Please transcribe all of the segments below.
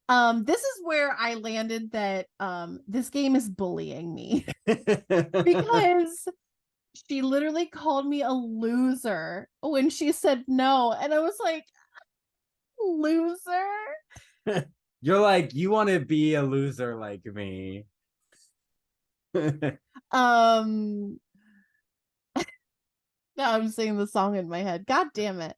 This is where I landed that this game is bullying me because she literally called me a loser when she said no, and I was like, loser? You're like, you want to be a loser like me. Um Now I'm singing the song in my head. God damn it.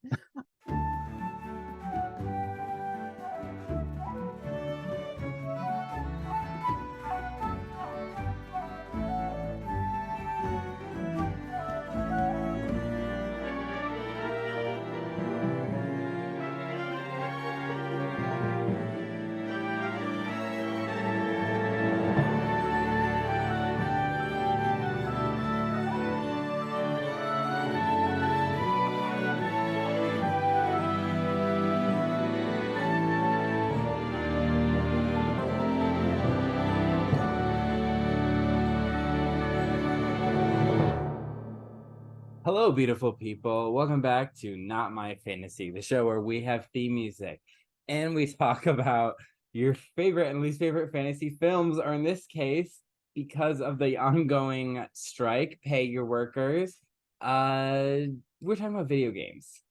Hello, beautiful people. Welcome back to Not My Fantasy, the show where we have theme music and we talk about your favorite and least favorite fantasy films, or in this case, because of the ongoing strike, pay your workers. We're talking about video games.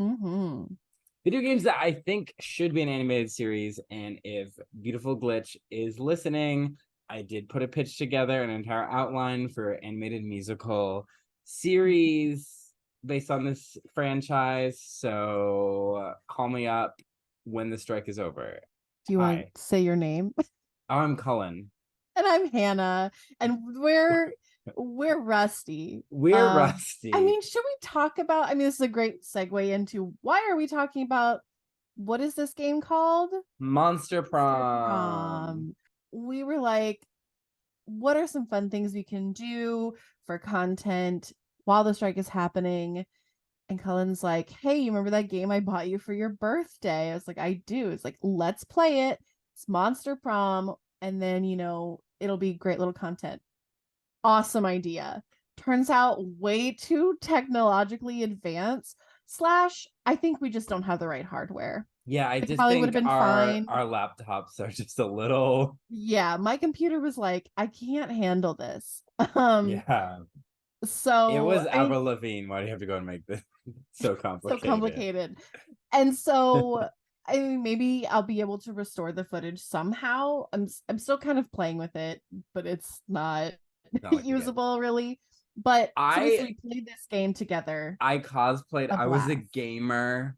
Mm-hmm. Video games that I think should be an animated series, and if Beautiful Glitch is listening, I did put a pitch together, an entire outline for animated musical series based on this franchise. So call me up when the strike is over. Do you want to say your name? I'm Cullen. And I'm Hannah. And we're rusty. We're rusty. I mean, should we talk about, this is a great segue into why are we talking about, what is this game called? Monster Prom. We were like, what are some fun things we can do for content while the strike is happening? And Cullen's like, hey, you remember that game I bought you for your birthday? I was like, I do. It's like, let's play it. It's Monster Prom. And then, it'll be great little content. Awesome idea. Turns out way too technologically advanced. / I think we just don't have the right hardware. Yeah, I just probably think would have been fine. Our laptops are just a little. Yeah, my computer was like, I can't handle this. Yeah. So it was Avril Lavigne. Why do you have to go and make this so complicated? So complicated. And so I mean, maybe I'll be able to restore the footage somehow. I'm still kind of playing with it, but it's not usable really. But so we played this game together. I cosplayed. I was a gamer.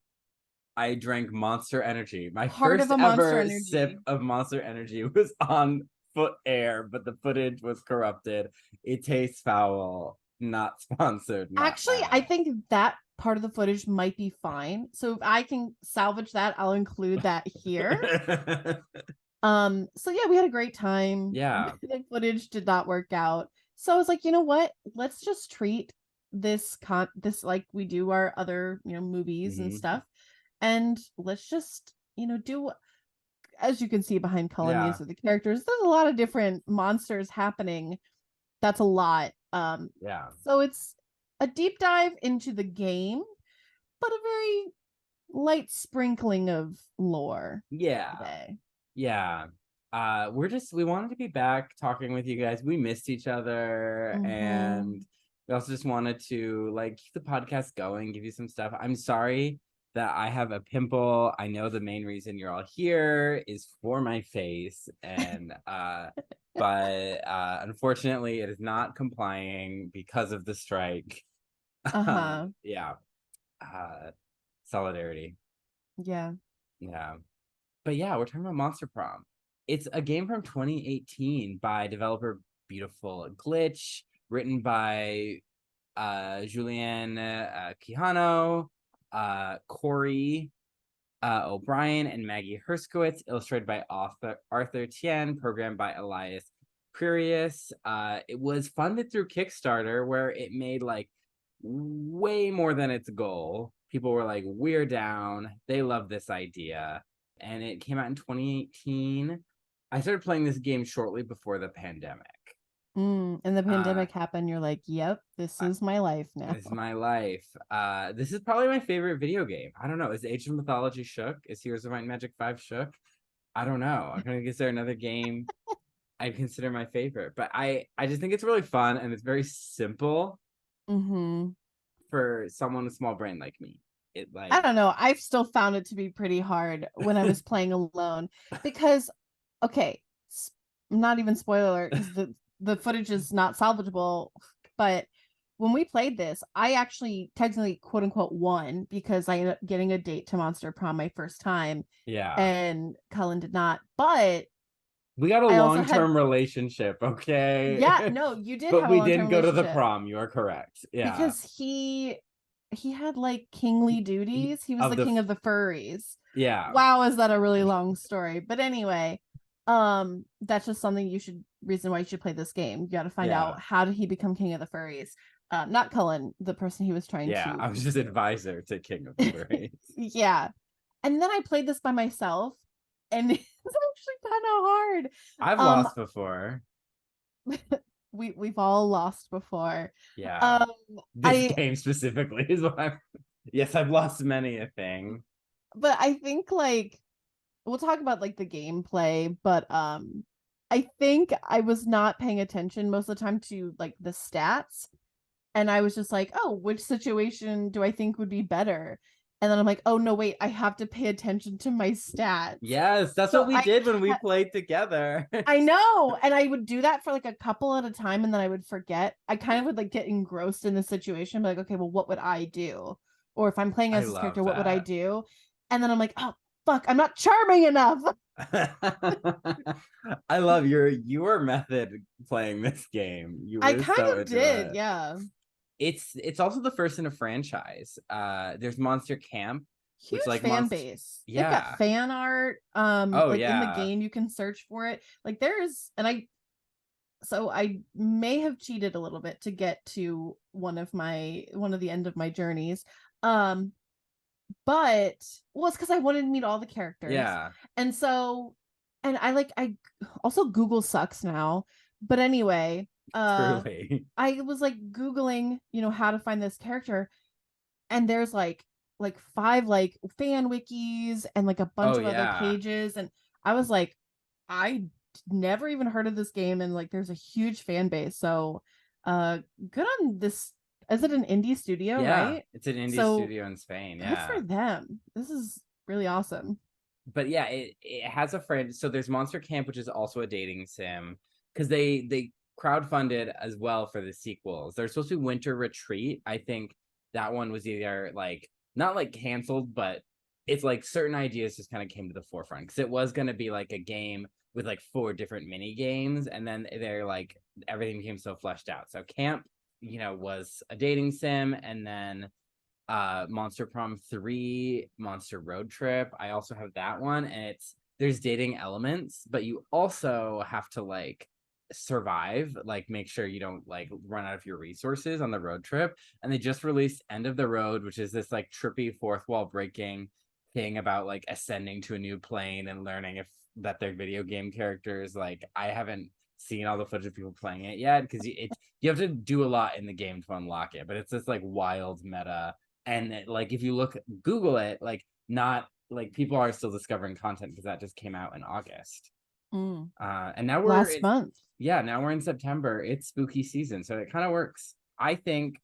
I drank Monster Energy. My first ever sip of Monster Energy was on foot air, but the footage was corrupted. It tastes foul. Not sponsored. Actually, I think that part of the footage might be fine. So if I can salvage that, I'll include that here. So yeah, we had a great time. Yeah. The footage did not work out. So I was like, you know what? Let's just treat this like we do our other, movies and stuff. And let's just, do, as you can see behind Cullen, these are the characters. There's a lot of different monsters happening. That's a lot. So it's a deep dive into the game, but a very light sprinkling of lore. Yeah. We wanted to be back talking with you guys. We missed each other, and we also just wanted to keep the podcast going, give you some stuff. I'm sorry that I have a pimple. I know the main reason you're all here is for my face, and but unfortunately it is not complying because of the strike. Solidarity. Yeah. But yeah, we're talking about Monster Prom. It's a game from 2018 by developer Beautiful Glitch, written by Julian Quijano, Corey O'Brien, and Maggie Herskowitz, illustrated by Arthur Tien, programmed by Elias Quirius. It was funded through Kickstarter, where it made way more than its goal. People were like, we're down. They love this idea. And it came out in 2018. I started playing this game shortly before the pandemic. And the pandemic happened. You're like, yep, this is my life now. This is my life. This is probably my favorite video game. I don't know. Is Age of Mythology shook? Is Heroes of Might and Magic 5 shook? I don't know. I'm gonna consider another game I consider my favorite, but I just think it's really fun and it's very simple Mm-hmm. for someone with a small brain like me. It I like don't know. I've still found it to be pretty hard when I was playing alone because, okay, not even spoiler alert because the footage is not salvageable. But when we played this, I actually technically quote unquote won because I ended up getting a date to Monster Prom my first time, yeah. and Cullen did not. But We got a I also had, long-term relationship, yeah, okay? no, you did But have a we long term didn't go to the relationship prom. You are correct. Yeah. because he had like kingly duties. He was Of the the king of the furries. yeah. Wow, is that a really long story? But anyway, that's just something you should reason why you should play this game. You got to find Yeah. out how did he become king of the furries. Not Cullen, the person he was trying Yeah. to. I was just advisor to King of the Furries. Yeah, and then I played this by myself, and it's actually kind of hard. I've Um, lost before. we've all lost before. Yeah. Um, This I game specifically is what I'm yes, I've lost many a thing. but I think like we'll talk about like the gameplay, but I think I was not paying attention most of the time to like the stats, and I was just like, oh, which situation do I think would be better? And then I'm like, oh no, wait, I have to pay attention to my stats. Yes, that's So what we I did when we kept, played together. I know, and I would do that for like a couple at a time, and then I would forget. I kind of would like get engrossed in the situation, be like, okay, well, what would I do? Or if I'm playing I as this love character, what would I that. do? And then I'm like, oh fuck, I'm not charming enough. I love your method playing this game. You I were kind so of into did, it. yeah. It's also the first in a franchise. There's Monster Camp, which Huge like fan monster base. They've got yeah. fan art. Oh Like in the yeah. game, you can search for it. Like there's, and I, so I may have cheated a little bit to get to one of the end of my journeys. Um, but well, it's because I wanted to meet all the characters, Yeah. and so, and I also Google sucks now. But anyway, Truly. I was like Googling, how to find this character, and there's like five like fan wikis and like a bunch Oh of other yeah. pages, and I was like, I never even heard of this game, and like there's a huge fan base. So good on this. Is it an indie studio, Yeah. right? It's an indie So studio in Spain. good for Yeah. them. This is really awesome. But yeah, it has a friend. So there's Monster Camp, which is also a dating sim, because they crowdfunded as well for the sequels. There's supposed to be Winter Retreat. I think that one was either like not like canceled, but it's like certain ideas just kind of came to the forefront because it was going to be like a game with like 4 different mini games, and then they're like everything became so fleshed out. So Camp, was a dating sim, and then Monster Prom 3, Monster Road Trip. I also have that one, and there's dating elements, but you also have to like survive, like make sure you don't like run out of your resources on the road trip. And they just released End of the Road, which is this like trippy fourth wall breaking thing about like ascending to a new plane and learning if that they're video game characters. Like I haven't seen all the footage of people playing it yet because you have to do a lot in the game to unlock it, but it's this like wild meta. And like if you Google it, like not like people are still discovering content because that just came out in August. Mm. And now Last month. now we're in September. It's spooky season, so it kind of works. I think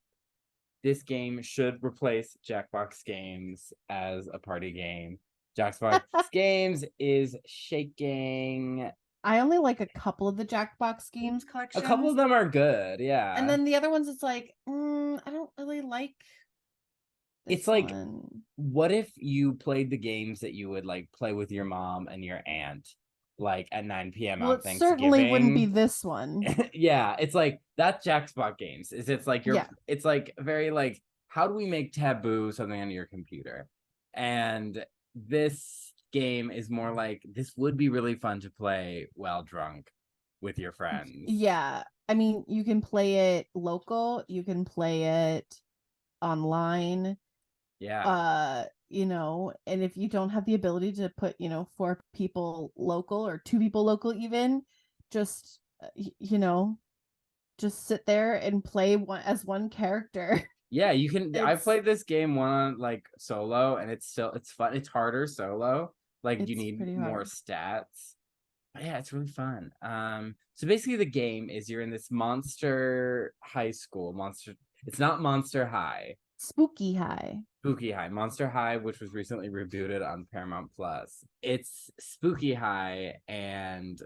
this game should replace Jackbox Games as a party game. Jackbox Games is shaking. I only like a couple of the Jackbox games A couple of collections, them are good, and yeah. then the other ones, it's like, I don't really like It's this like, one. what if you played the games that you would like play with your mom and your aunt, like at 9 p.m. Well, on it certainly wouldn't be Thanksgiving? this one. Yeah, it's like that Jackspot games. It's like Yeah. it's like very like, how do we make taboo something on your computer? And this game is more like this would be really fun to play while drunk with your friends. Yeah. I mean, you can play it local, you can play it online. Yeah. And if you don't have the ability to put, 4 people local or 2 people local even, just just sit there and play as one character. Yeah, you can. I've It's played this game one on like solo, and it's fun. It's harder solo, Like you It's need pretty more hard. stats. But yeah, it's really fun. So basically the game is you're in this monster high school. It's not Monster High. Spooky high. Spooky High. Monster High, which was recently rebooted on Paramount Plus. It's Spooky High, and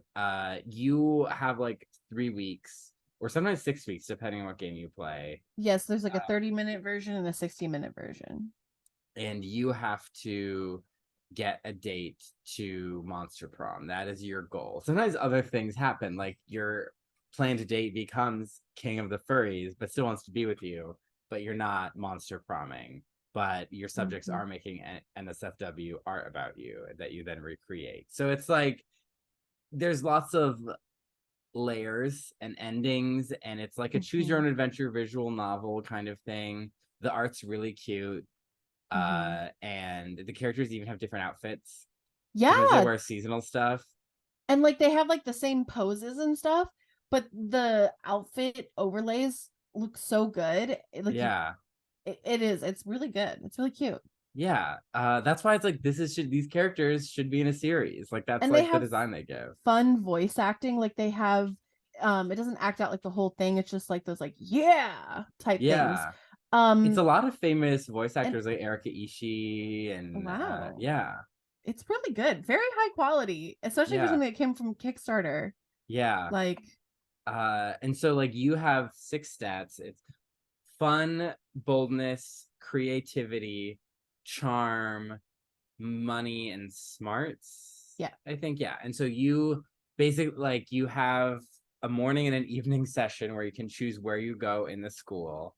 you have like 3 weeks or sometimes 6 weeks, depending on what game you play. Yes, there's like a 30-minute version and a 60-minute version. And you have to get a date to Monster Prom. That is your goal. Sometimes other things happen, like your planned date becomes King of the Furries, but still wants to be with you, but you're not Monster Promming. But your subjects Mhm. are making NSFW art about you that you then recreate. So it's like there's lots of layers and endings, and it's like a choose your Mhm. own adventure visual novel kind of thing. The art's really cute. Mhm. And the characters even have different outfits. Sometimes they Yeah, wear seasonal stuff. and like they have like the same poses and stuff, but the outfit overlays look so good. Like you, Yeah. it is. It's really good. It's really cute. Yeah. That's why it's like these characters should be in a series. Like that's And they like the have design they give. fun voice acting. Like they have it doesn't act out like the whole thing. It's just like those like yeah type things. Yeah. It's a Um lot of famous voice and actors like Erika Ishii and wow. yeah. It's really good. Very high quality, especially for Yeah. something that came from Kickstarter. Yeah. Like And so like you have 6 stats. It's fun, boldness, creativity, charm, money, and smarts. yeah, I think, yeah. And so you basically like you have a morning and an evening session where you can choose where you go in the school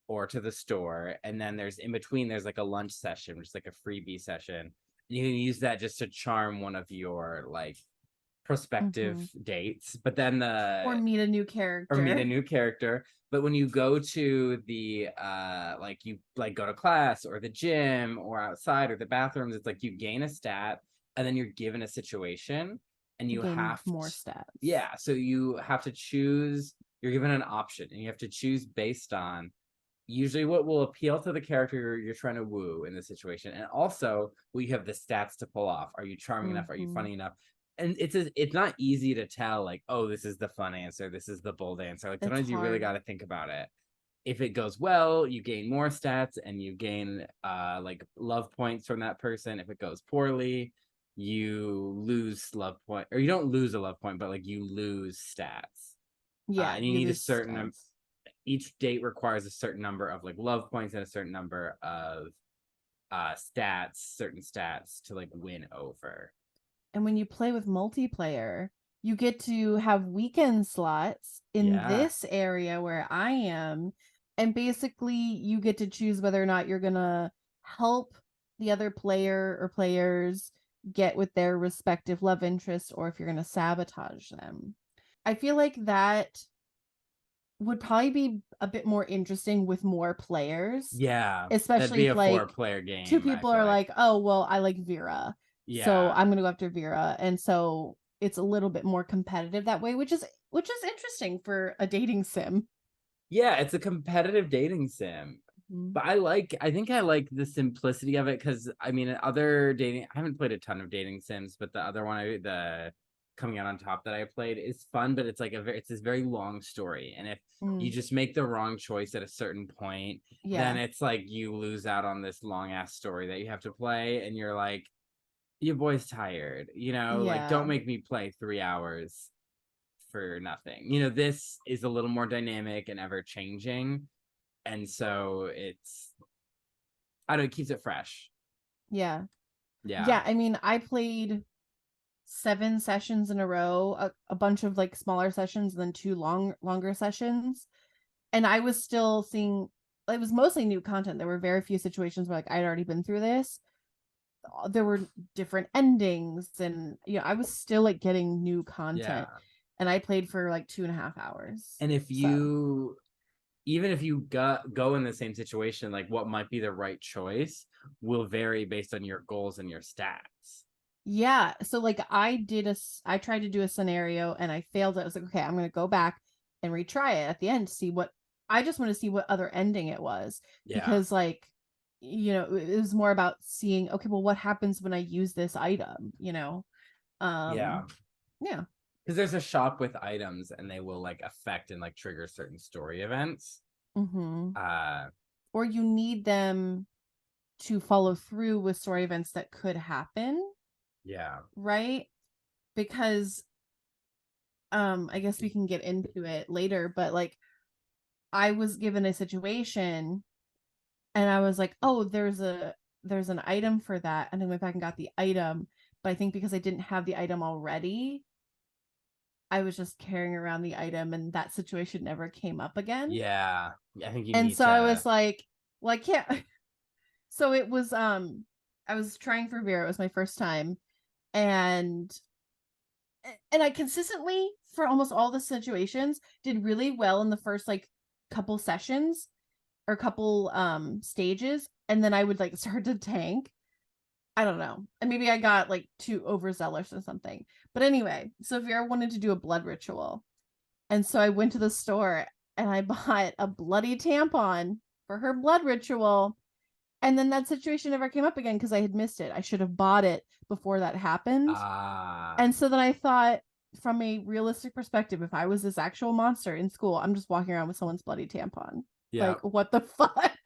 or to the store. And then there's in between, there's like a lunch session, which is like a freebie session. And you can use that just to charm one of your like prospective hmm dates. But then or meet a new or meet a character. new character. But when you go to the like you like go to class or the gym or outside or the bathrooms, it's like you gain a stat and then you're given a situation and To you gain have more to, stats. yeah, so you have to choose, you're given an option and you have to choose based on usually what will appeal to the character you're trying to woo in the situation, and also will you have the stats to pull off. Are you charming enough? Are you hmm funny enough? And it's not easy to tell like, oh, this is the fun answer, this is the bold answer. Like It's sometimes you really hard. got to think about it. If it goes well, you gain more stats and you gain like love points from that person. If it goes poorly, you lose love point, or you don't lose a love point, but like you lose stats. Yeah, And you you need a lose certain, stats. each date requires a certain number of like love points and a certain number of certain stats to like win over. And when you play with multiplayer, you get to have weekend slots in Yeah. this area where I am. And basically, you get to choose whether or not you're going to help the other player or players get with their respective love interests or if you're going to sabotage them. I feel like that would probably be a bit more interesting with more players, Yeah. That'd especially be if a like 4-player two game, I people feel are like. like, oh, well, I like Vera. So Yeah. I'm gonna go after Vera. And so it's a little bit more competitive that way, which is interesting for a dating sim. Yeah, it's a competitive dating sim. Mhm. But I think I like the simplicity of it because I mean, other dating, I haven't played a ton of dating sims, but the other one, the coming out on top that I played is fun, but it's like it's this very long story. And if you Mm, just make the wrong choice at a certain point, then yeah. it's like you lose out on this long ass story that you have to play. And you're like, your boy's tired, like don't Yeah. make me play 3 hours for nothing. This is a little more dynamic and ever changing. And so I don't know, it keeps it fresh. Yeah. Yeah. Yeah. I mean, I played 7 sessions in a row, a bunch of like smaller sessions, and then two longer sessions. And I was still seeing it was mostly new content. There were very few situations where like I'd already been through this. There were different endings, and I was still like getting new content, Yeah. and I played for like 2.5 hours. And if So you even if you go in the same situation, like what might be the right choice will vary based on your goals and your stats. yeah, so like I tried to do a scenario and I failed it. I was like, okay, I'm gonna go back and retry it at the end to see what I just want to see what other ending it was Yeah. because like it was more about seeing, okay, well, what happens when I use this item, Yeah. Yeah. Because there's a shop with items and they will like affect and like trigger certain story events. Mm-hmm. Uh Or you need them to follow through with story events that could happen, yeah. right? Because I guess we can get into it later, but like I was given a situation and I was like, oh, there's an item for that. And I went back and got the item. But I think because I didn't have the item already, I was just carrying around the item and that situation never came up again. Yeah. I think you And need so I to was like, well, I can't. So it was I was trying for Vera. It was my first time. And I consistently for almost all the situations did really well in the first like couple sessions or couple stages, and then I would like start to tank. I don't know. And maybe I got like too overzealous or something. But anyway, so Vera wanted to do a blood ritual. And so I went to the store and I bought a bloody tampon for her blood ritual. And then that situation never came up again because I had missed it. I should have bought it before that happened. ah And so then I thought, from a realistic perspective, if I was this actual monster in school, I'm just walking around with someone's bloody tampon. yeah. Like, what the fuck?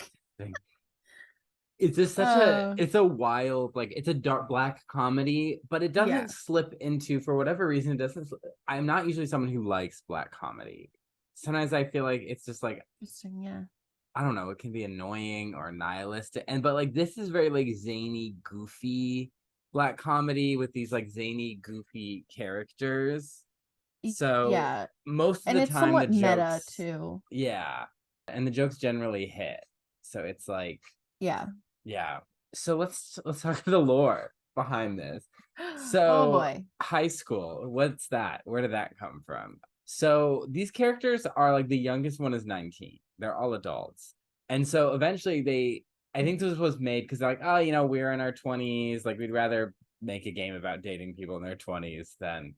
It's just such a it's a wild like it's a dark black comedy, but it Yeah. doesn't slip into for whatever reason it doesn't. I'm not usually someone who likes black comedy. Sometimes I feel like it's just like Interesting. Yeah. I don't know, it can be annoying or nihilistic. And but like this is very like zany, goofy black comedy with these like zany, goofy characters. So Yeah. most of And the it's time the somewhat meta jokes, too. yeah. And the jokes generally hit. So it's like, Yeah. yeah. So let's talk about the lore behind this. Oh So boy. high school, what's that? Where did that come from? So these characters are like the youngest one is 19. They're all adults. And so eventually I think this was made because they're like, oh, we're in our 20s. Like we'd rather make a game about dating people in their 20s than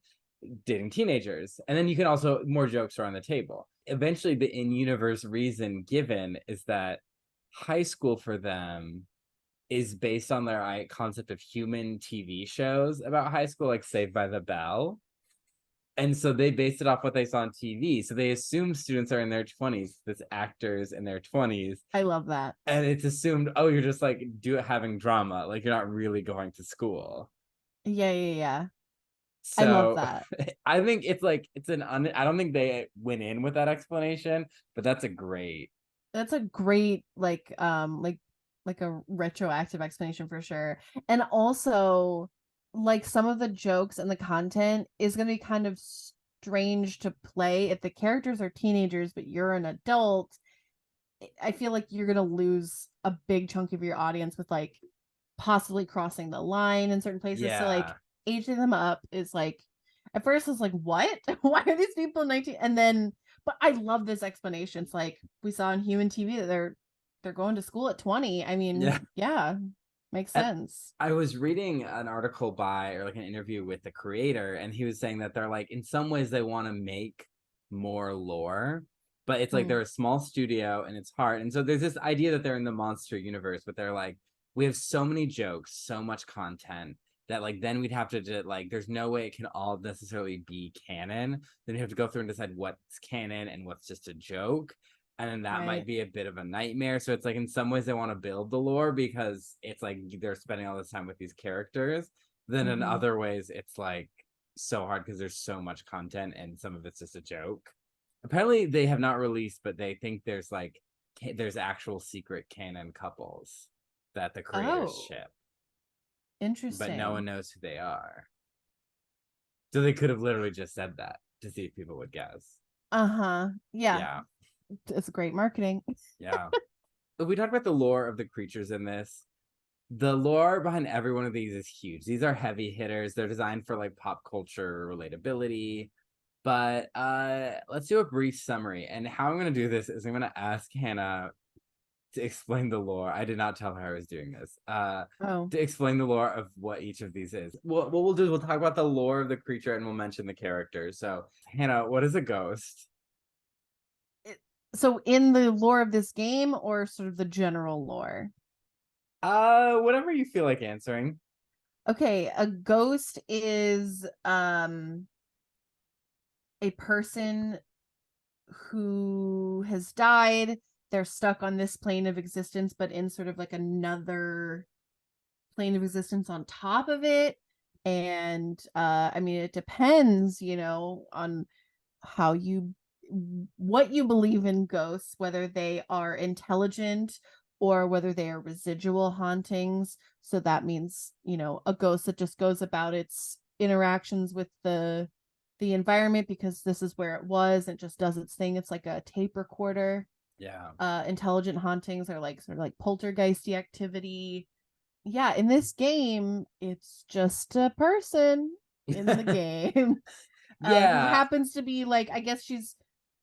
dating teenagers. And then you can also more jokes are on the table. Eventually the in-universe reason given is that high school for them is based on their concept of human TV shows about high school, like Saved by the Bell. And so they based it off what they saw on TV. So they assume students are in their 20s, this actors in their 20s. I love that. And it's assumed, oh, you're just like having drama, like you're not really going to school. Yeah, yeah, yeah. I love So that. I think it's like I don't think they went in with that explanation, but that's a great. That's a great like a retroactive explanation for sure. And also like some of the jokes and the content is going to be kind of strange to play if the characters are teenagers but you're an adult. I feel like you're going to lose a big chunk of your audience with like possibly crossing the line in certain places. So like Yeah. aging them up is like at first I was like, what? Why are these people 19? And then but I love this explanation. It's like we saw on human TV that they're going to school at 20. I mean, Yeah. yeah, makes And sense. I was reading an article by or like an interview with the creator, and he was saying that they're like, in some ways, they want to make more lore, but it's like Mm, they're a small studio and it's hard. And so there's this idea that they're in the monster universe, but they're like, we have so many jokes, so much content that like then we'd have to do, like, there's no way it can all necessarily be canon. Then you have to go through and decide what's canon and what's just a joke, and then that might right. be a bit of a nightmare. So it's like in some ways they want to build the lore because it's like they're spending all this time with these characters. Then in Mm-hmm. other ways it's like so hard because there's so much content and some of it's just a joke. Apparently they have not released, but they think there's like there's actual secret canon couples that the creators Oh, ship, but no one interesting. knows who they are. So they could have literally just said that to see if people would guess. Uh-huh. Yeah, Yeah, it's great marketing. yeah. If we talk about the lore of the creatures in this, the lore behind every one of these is huge. These are heavy hitters. They're designed for like pop culture relatability. But let's do a brief summary. And how I'm going to do this is I'm going to ask Hannah to explain the lore. I did not tell her I was doing this. Oh. To explain the lore of what each of these is. What we'll do is we'll talk about the lore of the creature and we'll mention the characters. So, Hannah, what is a ghost? So in the lore of this game or sort of the general lore? Whatever you feel like answering. Okay, a ghost is a person who has died. They're stuck on this plane of existence, but in sort of like another plane of existence on top of it. And I mean, it depends, on how you what you believe in ghosts, whether they are intelligent or whether they are residual hauntings. So that means, a ghost that just goes about its interactions with the environment because this is where it was and just does its thing. It's like a tape recorder. Yeah. Intelligent hauntings are like sort of like poltergeisty activity. Yeah, in this game, it's just a person in the game who Yeah. happens to be like, I guess she's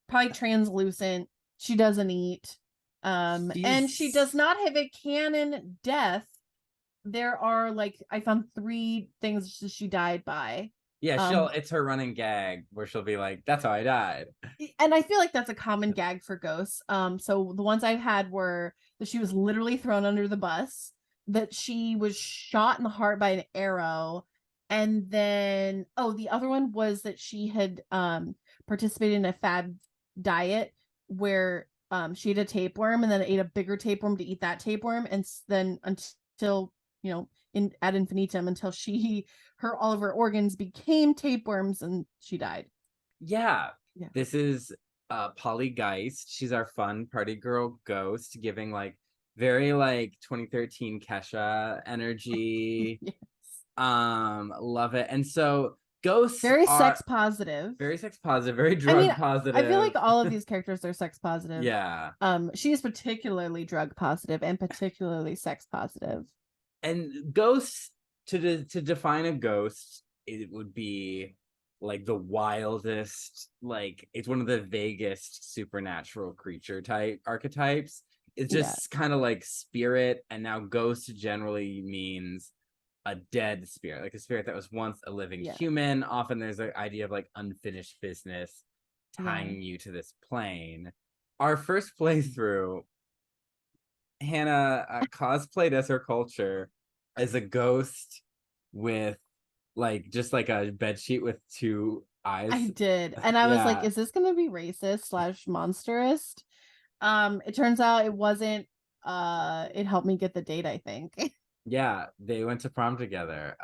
probably translucent. She doesn't eat. And she does She's not have a canon death. There are like I found 3 things she died by. yeah, Um, it's her running gag where she'll be like, "That's how I died." and I feel like that's a common gag for ghosts. So the ones I've had were that she was literally thrown under the bus, that she was shot in the heart by an arrow, and then the other one was that she had participated in a fad diet where she ate a tapeworm and then ate a bigger tapeworm to eat that tapeworm, and then until in ad infinitum until all of her organs became tapeworms and she died. Yeah. Yeah. This is Polly Geist. She's our fun party girl ghost, giving like very like 2013 Kesha energy. Yes. Love it. And so ghosts Very are sex positive. very sex positive, very I mean, drug I feel positive. like all of these characters are sex positive. Yeah. She is particularly drug positive and particularly sex positive. And ghosts, to define a ghost, it would be like the wildest, like it's one of the vaguest supernatural creature type archetypes. It's Yeah. just kind of like spirit, and now ghost generally means a dead spirit, like a spirit that was once a living Yeah. human. Often there's an idea of like unfinished business Yeah. tying you to this plane. Our first playthrough, Hannah cosplayed as her culture as a ghost with like just like a bed sheet with 2 eyes. I did. And I was like, Yeah. is this gonna be racist / monstrous? It turns out it wasn't. It helped me get the date, I think. Yeah, they went to prom together.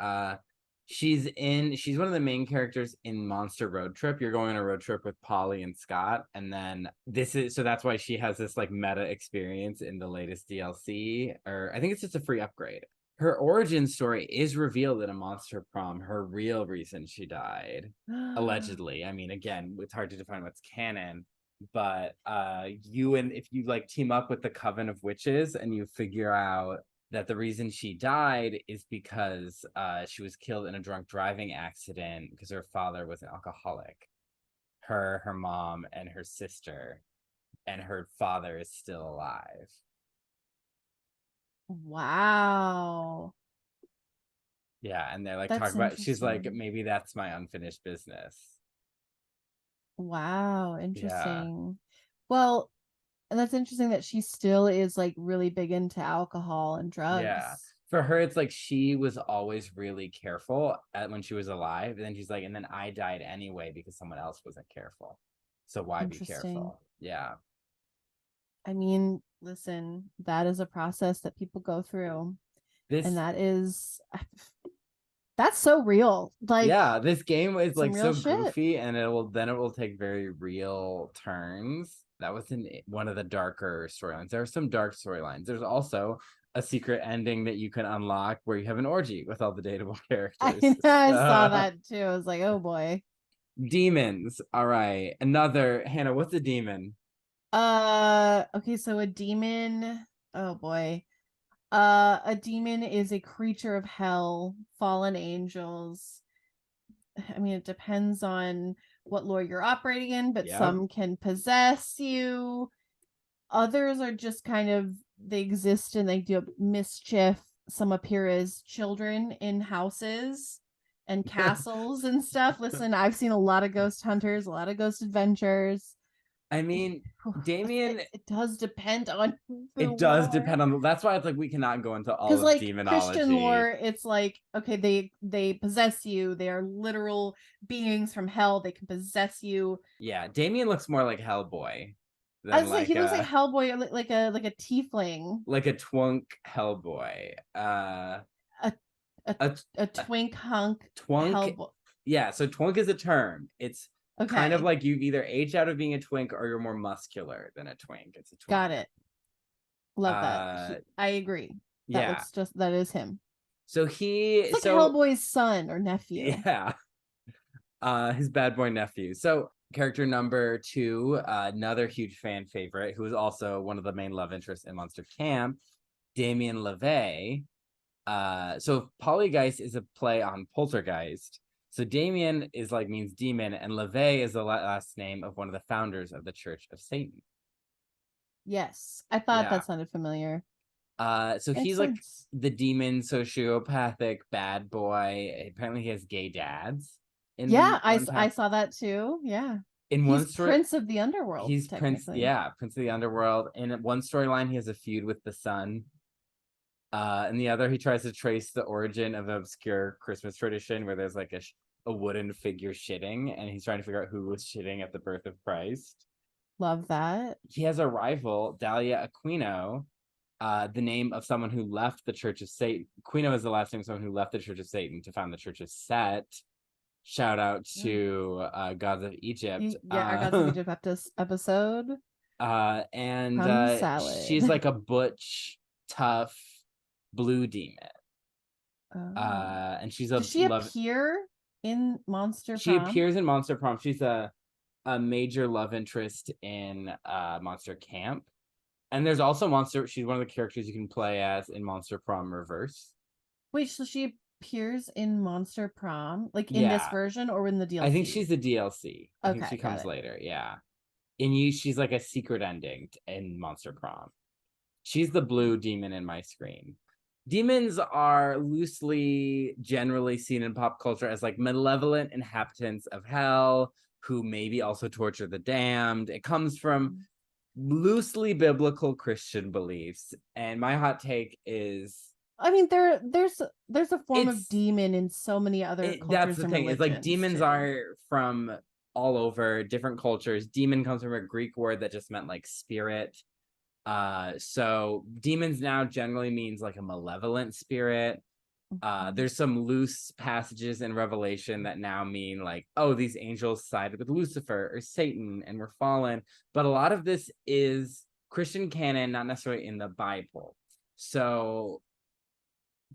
She's one of the main characters in Monster Road Trip. You're going on a road trip with Polly and Scott, and then that's why she has this like meta experience in the latest DLC, or I think it's just a free upgrade. Her origin story is revealed in a Monster Prom, her real reason she died, allegedly. I mean, again, it's hard to define what's canon, but if you like team up with the Coven of Witches and you figure out that the reason she died is because she was killed in a drunk driving accident because her father was an alcoholic. Her mom, and her sister, and her father is still alive. Wow. Yeah, and they're like That's talking about. She's like, interesting. maybe that's my unfinished business. Wow, Yeah, interesting. Well, and that's interesting that she still is like really big into alcohol and yeah. drugs. For her, it's like she was always really careful when she was alive, and then she's like, and then I died anyway because someone else wasn't careful. So why be Interesting. careful? Yeah. I mean, listen, that is a process that people go through. And This that's so real. Like Yeah, this game is some like real so shit. goofy, and it will take very real turns. That was in one of the darker storylines. There are some dark storylines. There's also a secret ending that you can unlock where you have an orgy with all the dateable characters. I saw that too. I was like, oh boy. Demons. All right. Another Hannah, what's a demon? Okay, so a demon, oh boy. A demon is a creature of hell, fallen angels. I mean, it depends on what lore you're operating in, but Yep. some can possess you. Others are just kind of they exist and they do mischief. Some appear as children in houses and castles and stuff. Listen, I've seen a lot of ghost hunters, a lot of ghost adventures. I mean, Damien, it does depend on the it does lore. depend on. That's why it's like we cannot go into all Because of like Christian demonology. lore, it's like okay, they possess you. They are literal beings from hell. They can possess you. Yeah, Damien looks more like Hellboy I than was like, he like looks like Hellboy, like a tiefling, a twunk Hellboy. a a, A, a a twink hunk twunk. Hellboy. Yeah, so twunk is a term. It's kind of Okay, like you've either aged out of being a twink or you're more muscular than a twink. It's a got twunk. it. Love that. Uh, I agree. yeah. That is him. So It's like so Hellboy's son or nephew. yeah, his bad boy nephew. So character number 2, another huge fan favorite, who is also one of the main love interests in Monster Camp, Damien LeVay. So Polygeist is a play on poltergeist. So Damien is like means demon, and LeVay is the last name of one of the founders of the Church of Satan. Yes, I thought Yeah. that sounded familiar. So Makes he's like sense. the demon sociopathic bad boy. Apparently he has gay dads Yeah, in one I time. saw that too. Yeah. In one He's story, Prince of the Underworld, he's Prince, technically. yeah, Prince of the Underworld. In one storyline, he has a feud with the sun. In the other, he tries to trace the origin of an obscure Christmas tradition where there's like a wooden figure shitting, and he's trying to figure out who was shitting at the birth of Christ. Love that. He has a rival, Dahlia Aquino, the name of someone who left the Church of Satan. Aquino is the last name of someone who left the Church of Satan to found the Church of Set. Shout out to Gods of Egypt. Yeah, our Gods of Egypt episode. And Come she's salad. like a butch, tough blue demon. Oh. And she's Does a she love. appear in Monster She Prom? appears in Monster Prom. She's a major love interest in Monster Camp. And there's also Monster. She's one of the characters you can play as in Monster Prom Reverse. Wait, so she appears in Monster Prom, like in this Yeah, version or in the I think DLC? she's the DLC. I think Okay, she got comes it. later. Yeah, she's like a secret ending in Monster Prom. She's the blue demon in my screen. Demons are loosely generally seen in pop culture as like malevolent inhabitants of hell who maybe also torture the damned. It comes from loosely biblical Christian beliefs. And my hot take is I mean, there's a form of it's demon in so many other that's cultures the and thing. It's like religions demons too. are from all over different cultures. Demon comes from a Greek word that just meant like spirit. So demons now generally means like a malevolent spirit. Mhm. There's some loose passages in Revelation that now mean like, oh, these angels sided with Lucifer or Satan and were fallen. But a lot of this is Christian canon, not necessarily in the Bible. So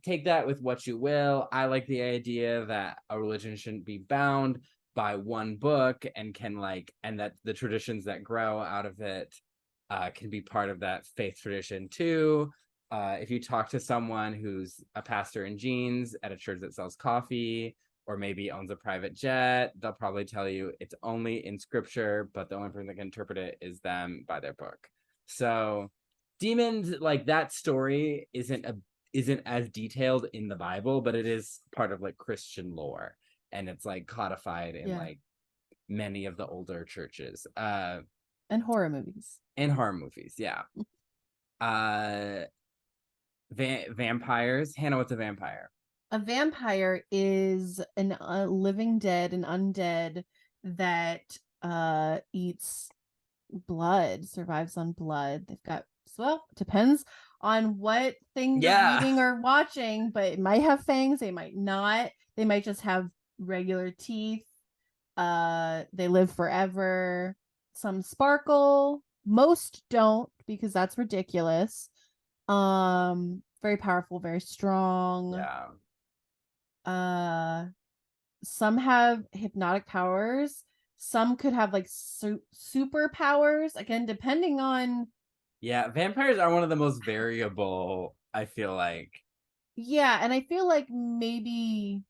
take that with what you will. I like the idea that a religion shouldn't be bound by one book and that the traditions that grow out of it can be part of that faith tradition too. If you talk to someone who's a pastor in jeans at a church that sells coffee or maybe owns a private jet, they'll probably tell you it's only in scripture, but the only person that can interpret it is them by their book. So demons, like that story isn't as detailed in the Bible, but it is part of like Christian lore, and it's like codified in Yeah, like many of the older churches and horror movies. and horror movies. Yeah. uh Vampires. Hannah, what's a vampire? A vampire is a living dead, an undead that eats blood, survives on blood. They've got, well, depends on what thing you're Yeah. reading or watching, but it might have fangs, they might not. They might just have regular teeth. They live forever. Some sparkle, most don't because that's ridiculous. Very powerful, very strong. Yeah. Uh some have hypnotic powers. Some could have like superpowers, again depending on. Yeah, vampires are one of the most variable, I feel like. Yeah, and I feel like maybe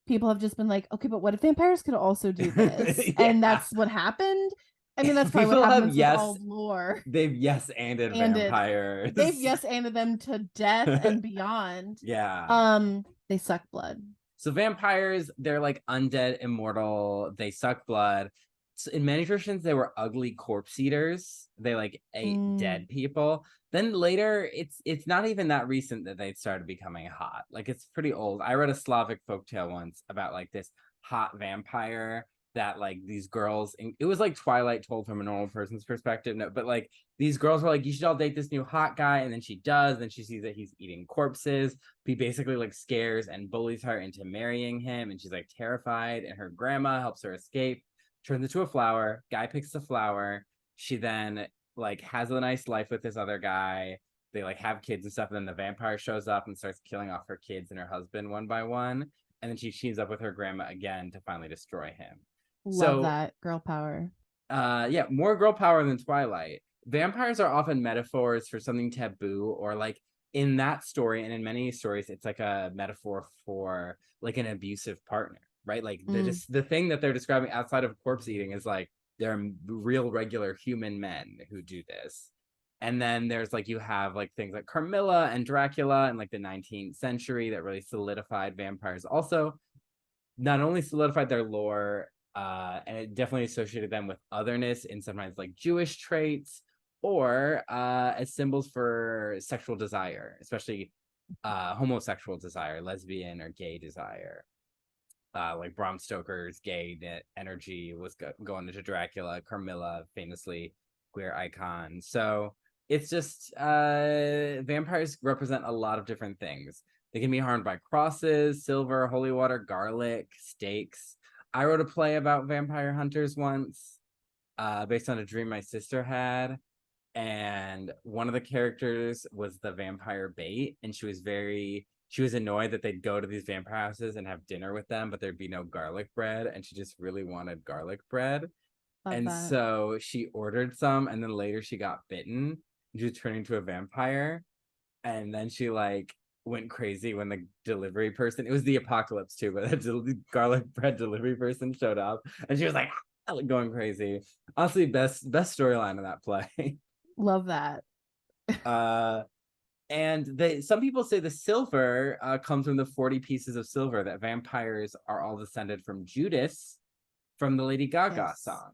people have just been like, okay, but what if vampires could also do this? And Yeah. that's what happened. I mean, that's probably what People have happens with all lore. they've ended And vampires. they've ended them to death and beyond. Yeah. They suck blood. So vampires, they're like undead, immortal. They suck blood. in many traditions they were ugly corpse eaters. They like ate Mm, dead people. Then later it's not even that recent that they started becoming hot. Like it's pretty old. I read a Slavic folktale once about like this hot vampire that like these girls, it was like Twilight told from a normal person's perspective, no, but like these girls were like, you should all date this new hot guy, and then she does, and she sees that he's eating corpses. He basically like scares and bullies her into marrying him, and she's like terrified, and her grandma helps her escape, turns into a flower. Guy picks the flower. She then like has a nice life with this other guy. They like have kids and stuff, and then the vampire shows up and starts killing off her kids and her husband one by one. And then she teams up with her grandma again to finally destroy him. love So that girl power. yeah, more girl power than Twilight. Vampires are often metaphors for something taboo, or like in that story and in many stories it's like a metaphor for like an abusive partner, right? Like Mm, the thing that they're describing outside of corpse eating is like they're real regular human men who do this. And then there's like you have like things like Carmilla and Dracula in like the 19th century that really solidified vampires. Also not only solidified their lore, and it definitely associated them with otherness in sometimes like Jewish traits, or as symbols for sexual desire, especially homosexual desire, lesbian or gay desire. Like Bram Stoker's gay energy was going into Dracula. Carmilla, famously queer icon. So it's just vampires represent a lot of different things. They can be harmed by crosses, silver, holy water, garlic, stakes. I wrote a play about vampire hunters once, based on a dream my sister had. And one of the characters was the vampire bait, and she was annoyed that they'd go to these vampire houses and have dinner with them, but there'd be no garlic bread, and she just really wanted garlic bread. love And that. so she ordered some, and then later she got bitten. She was turning into a vampire, and then she like went crazy when the delivery person, it was the apocalypse too, but the garlic bread delivery person showed up, and she was like going crazy. Honestly, best storyline of that play. Love that. uh and they, some people say the silver comes from the 40 pieces of silver, that vampires are all descended from Judas from the Lady Gaga Yes. song.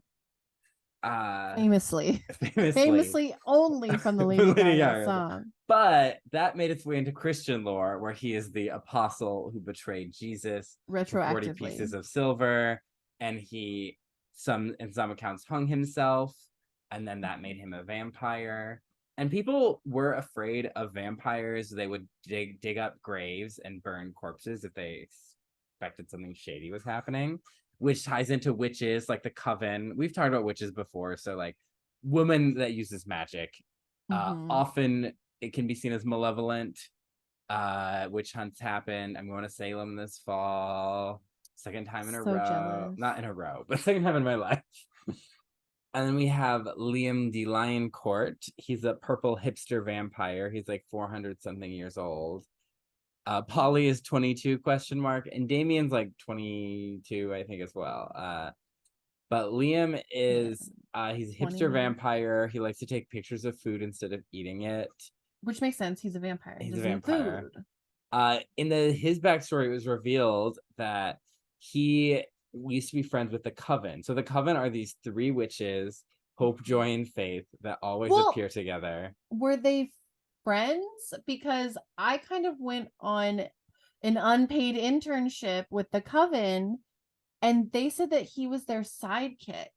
uh Famously. Famously. Famously only from the Lady Lady Gaga Gaga. song. But that made its way into Christian lore, where he is the apostle who betrayed Jesus for 40 Retroactively. pieces of silver, and he, some in some accounts, hung himself, and then that made him a vampire. And people were afraid of vampires. They would dig up graves and burn corpses if they expected something shady was happening, which ties into witches, like the coven. We've talked about witches before, so like women that uses magic. Mm-hmm. Often it can be seen as malevolent. Witch hunts happen. I'm going to Salem this fall. Second time in a So row. jealous. Not in a row, but second time in my life. And then we have Liam de Lioncourt. He's a purple hipster vampire. He's like 400 something years old. Polly is 22 question mark, and Damien's like 22, I think, as well. But Liam Yeah. is he's a hipster 20. vampire. He likes to take pictures of food instead of eating it. Which makes sense. He's a vampire. He He's a doesn't eat vampire. food. In his backstory, it was revealed that he used to be friends with the Coven. So the Coven are these three witches, Hope, Joy, and Faith, that always Well, appear together. were they friends? Because I kind of went on an unpaid internship with the Coven and they said that he was their sidekick.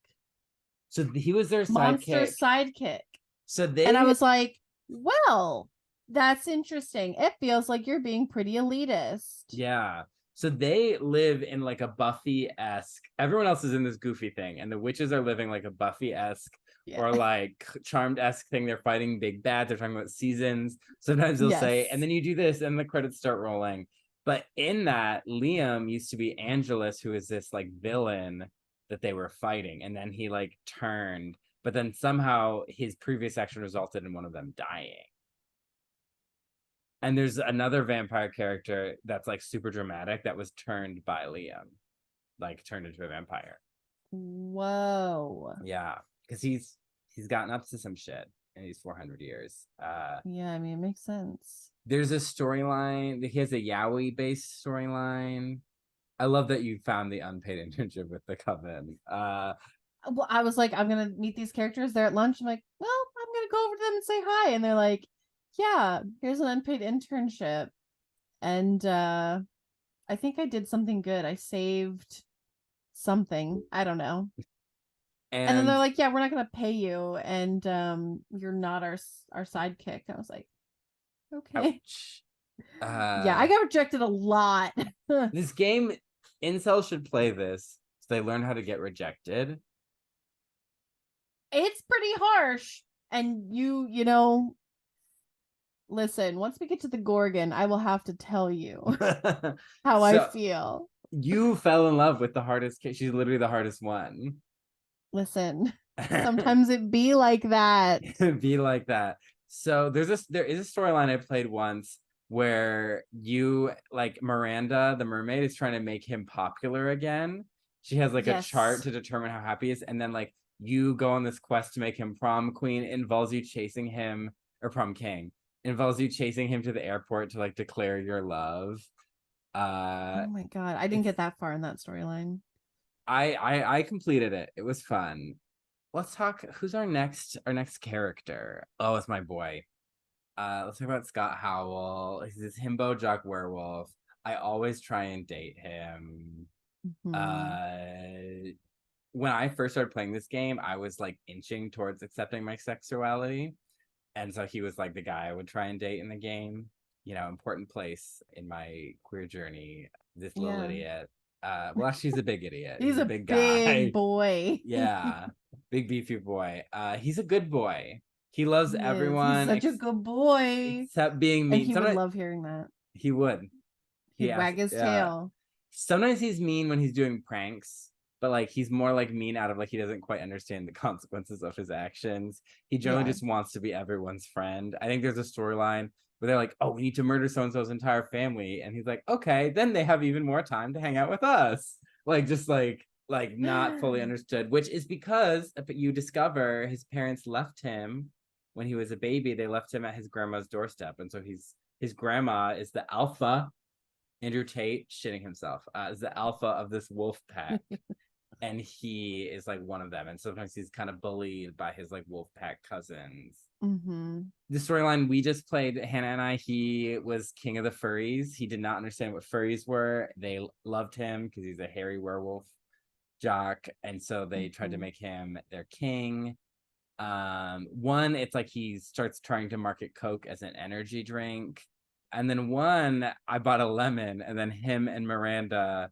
So he was their Monster sidekick. sidekick. So And I they, was like, well, that's interesting. It feels like you're being pretty elitist. yeah. So they live in like a Buffy-esque. Everyone else is in this goofy thing, and the witches are living like a Buffy-esque Yeah. or like Charmed-esque thing. They're fighting big bads. They're talking about seasons. Sometimes they'll say, Yes. and then you do this, and the credits start rolling. But in that, Liam used to be Angelus, who is this like villain that they were fighting, and then he like turned. But then somehow his previous action resulted in one of them dying. And there's another vampire character that's like super dramatic that was turned by Liam, like turned into a vampire. Whoa. Yeah, because he's gotten up to some shit in these 400 years. Yeah, I mean, it makes sense. There's a storyline. He has a yaoi based storyline. I love that you found the unpaid internship with the Coven. well, I was like, I'm gonna meet these characters. They're at lunch. I'm like, well, I'm gonna go over to them and say hi. And they're like, yeah, here's an unpaid internship. And I think I did something good. I saved something. I don't know. And then they're And like, yeah, we're not gonna pay you, and you're not our sidekick. I was like, okay. ouch. Yeah, I got rejected a lot. This game, incels should play this so they learn how to get rejected. It's pretty harsh. And you know, listen, once we get to the Gorgon, I will have to tell you how I So feel. you fell in love with the hardest kid. She's literally the hardest one. Listen, sometimes it be like that. Be like that. So there is a storyline I played once where you like Miranda, the mermaid, is trying to make him popular again. She has like a chart Yes. to determine how happy he is, and then like you go on this quest to make him prom queen. It involves you chasing him, or prom king. It involves you chasing him to the airport to like declare your love. Oh my god, I didn't It's get that far in that storyline. I completed it. It was fun. Let's talk. Who's our next character? Oh, it's my boy. Let's talk about Scott Howell. He's this himbo jock werewolf. I always try and date him. Hmm. Uh, when I first started playing this game, I was like inching towards accepting my sexuality, and so he was like the guy I would try and date in the game. Important place in my queer journey. This little Yeah. idiot. Well, actually, he's a big idiot. He's He's a a big big guy. boy. Yeah, big beefy boy. He's a good boy. He loves He is. He's everyone such a good boy. except being And mean. he would Sometimes love hearing that. he would. He He'd asked, wag his yeah. tail. Sometimes he's mean when he's doing pranks, but like he's more like mean out of like he doesn't quite understand the consequences of his actions. He generally Yeah. just wants to be everyone's friend. I think there's a storyline where they're like, "Oh, we need to murder so and so's entire family," and he's like, "Okay, then they have even more time to hang out with us." Like just like not fully understood, which is because you discover his parents left him when he was a baby. They left him at his grandma's doorstep, and so his grandma is the alpha. Andrew Tate shitting himself is the alpha of this wolf pack, and he is like one of them. And sometimes he's kind of bullied by his like wolf pack cousins. Mm-hmm. The storyline we just played, Hannah and I, he was king of the furries. He did not understand what furries were. They loved him because he's a hairy werewolf jock, and so they tried to Mm-hmm. make him their king. One, it's like he starts trying to market Coke as an energy drink, and then one, I bought a lemon, and then him and Miranda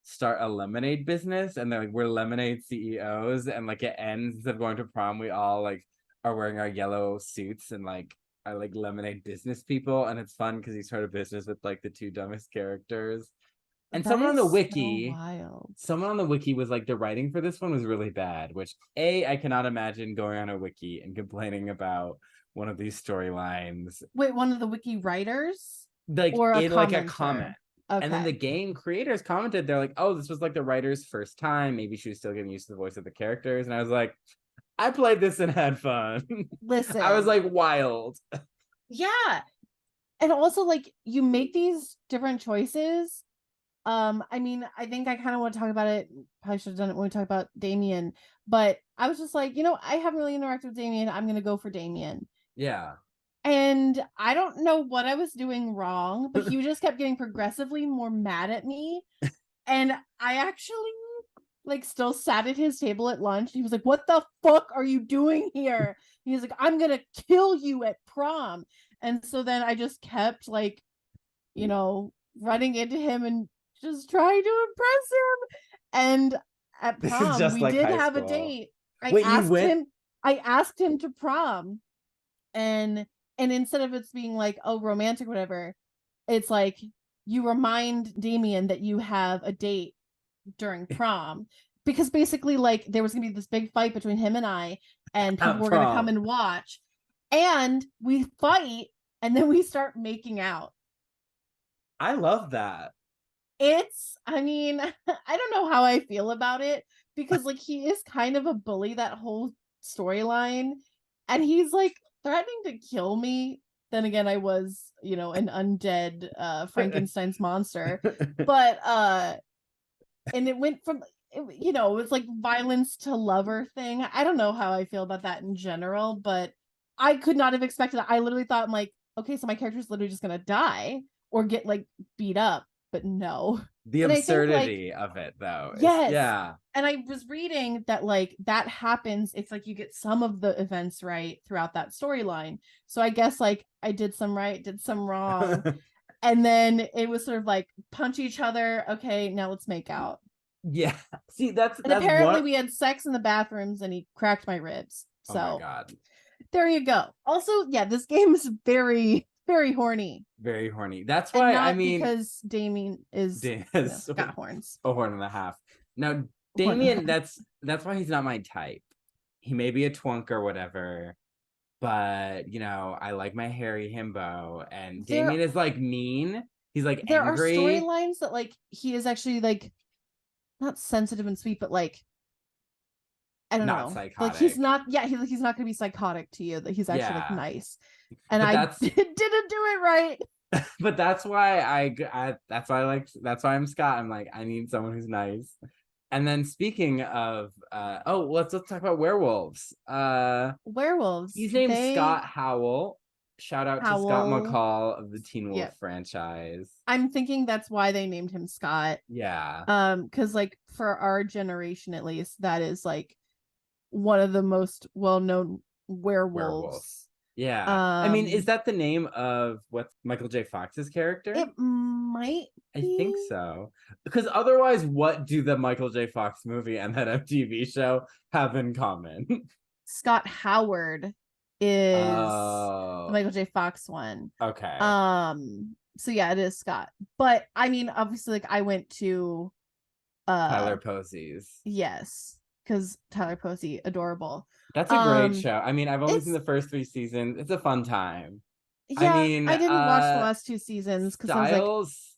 start a lemonade business, and they're like, we're lemonade CEOs, and like it ends, instead of going to prom, we all like are wearing our yellow suits and like are like lemonade business people, and it's fun because you start a business with like the two dumbest characters. And That is so someone on the wiki was like, the writing for this one was really bad, which I cannot imagine going on a wiki and complaining about one of these storylines, Wait, one of the wiki writers like or a in like a comment. commenter? And then Okay. the game creators commented, they're like, oh, this was like the writer's first time. Maybe she was still getting used to the voice of the characters. And I was like, I played this and had fun. I was Listen. like, wild. Yeah. And also like you make these different choices. I mean, I think I kind of want to talk about it. Probably should have done it when we talk about Damien, but I was just like, I haven't really interacted with Damien. I'm gonna go for Damien. Yeah. And I don't know what I was doing wrong, but he just kept getting progressively more mad at me. And I actually like still sat at his table at lunch. He was like, "What the fuck are you doing here?" He was like, "I'm gonna kill you at prom." And so then I just kept like, running into him and just trying to impress him. And at This is prom, just we like did high have a school. date. Wait, you went? I asked him to prom, and instead of it's being like, oh, romantic, whatever, it's like you remind Damien that you have a date during prom, because basically like there was gonna be this big fight between him and I, and people At were gonna come prom. and watch, and we fight, and then we start making out. I love that. I mean, I don't know how I feel about it, because like he is kind of a bully that whole storyline, and he's like threatening to kill me. Then again, I was, an undead Frankenstein's monster. But and it went from it's like violence to lover thing. I don't know how I feel about that in general, but I could not have expected that. I literally thought, I'm like, okay, so my character's literally just gonna die or get like beat up, but no. The And I think like, absurdity of it, though, is yes. yeah. And I was reading that like that happens. It's like you get some of the events right throughout that storyline. So I guess like I did some right, did some wrong. And then it was sort of like punch each other. Okay, now let's make out. Yeah. See, that's And that's apparently one. we had sex in the bathrooms and he cracked my ribs. Oh my So god. there you go. Also, yeah, this game is very, very horny. Very horny. That's And why I not mean because Damien is has got horns. a horn and a half. Now, Horn and a Damien, half. that's why he's not my type. He may be a twunk or whatever, but I like my hairy himbo. And Damien There is like mean. He's like there are angry. storylines that like he is actually like not sensitive and sweet, but like I don't Not know. Like he's psychotic. not he's not gonna be psychotic to you, that he's actually like Yeah. nice. And But I that's didn't do it right. but that's why that's why I'm Scott. I'm like, I need someone who's nice. And then speaking of let's talk about werewolves. Werewolves, He's named they Scott Howell. Shout out to Scott howl. McCall of the Teen Wolf Yep. franchise. I'm thinking that's why they named him Scott. Yeah. Because like for our generation at least, that is like one of the most well-known Werewolf. werewolves. Yeah. I mean, is that the name of what's Michael J. Fox's character? It might I be. think so. Because otherwise, what do the Michael J. Fox movie and that MTV show have in common? Scott Howard is the Oh, Michael J. Fox one. okay. So yeah, it is Scott. But I mean, obviously, like I went to Tyler Posey's. yes, because Tyler Posey, adorable. That's a great show. I mean, I've only seen It's the first 3 seasons. It's a fun time. I yeah, mean, I didn't watch the last 2 seasons because I was like, Styles.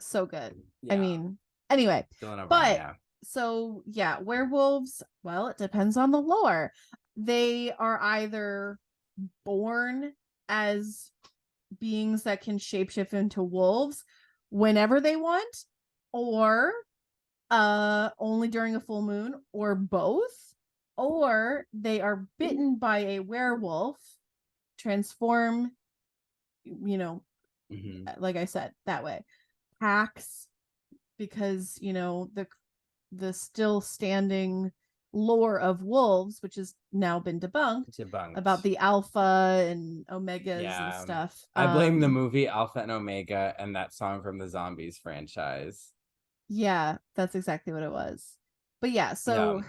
so good. I Yeah. mean, anyway, Dylan O'Brien, but yeah. so yeah, werewolves, well, it depends on the lore. They are either born as beings that can shapeshift into wolves whenever they want, or only during a full moon, or both, or they are bitten by a werewolf, transform, like I said, that way. Packs, because the still standing lore of wolves, which has now been debunked about the alpha and omegas and stuff. I blame the movie Alpha and Omega and that song from the Zombies franchise. Yeah, that's exactly what it was. But yeah, so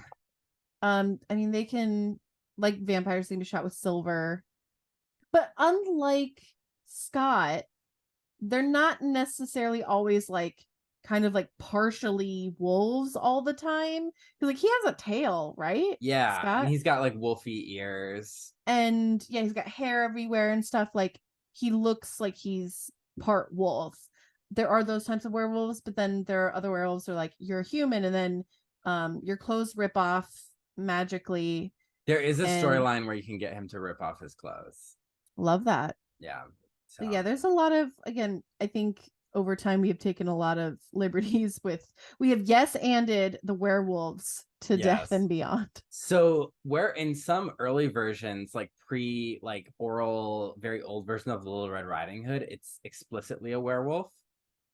I mean, they can, like, vampires can be shot with silver, but unlike Scott, they're not necessarily always like kind of like partially wolves all the time. Because like he has a tail, right? Yeah, Scott. and he's got like wolfy ears. And yeah, he's got hair everywhere and stuff. Like he looks like he's part wolf. There are those types of werewolves, but then there are other werewolves who are like, you're a human, and then your clothes rip off magically. There is a storyline where you can get him to rip off his clothes. Love that. Yeah. So yeah, there's a lot of, again, I think over time we have taken a lot of liberties with, we have yes-anded the werewolves to death and beyond. So where in some early versions, like oral, very old version of the Little Red Riding Hood, it's explicitly a werewolf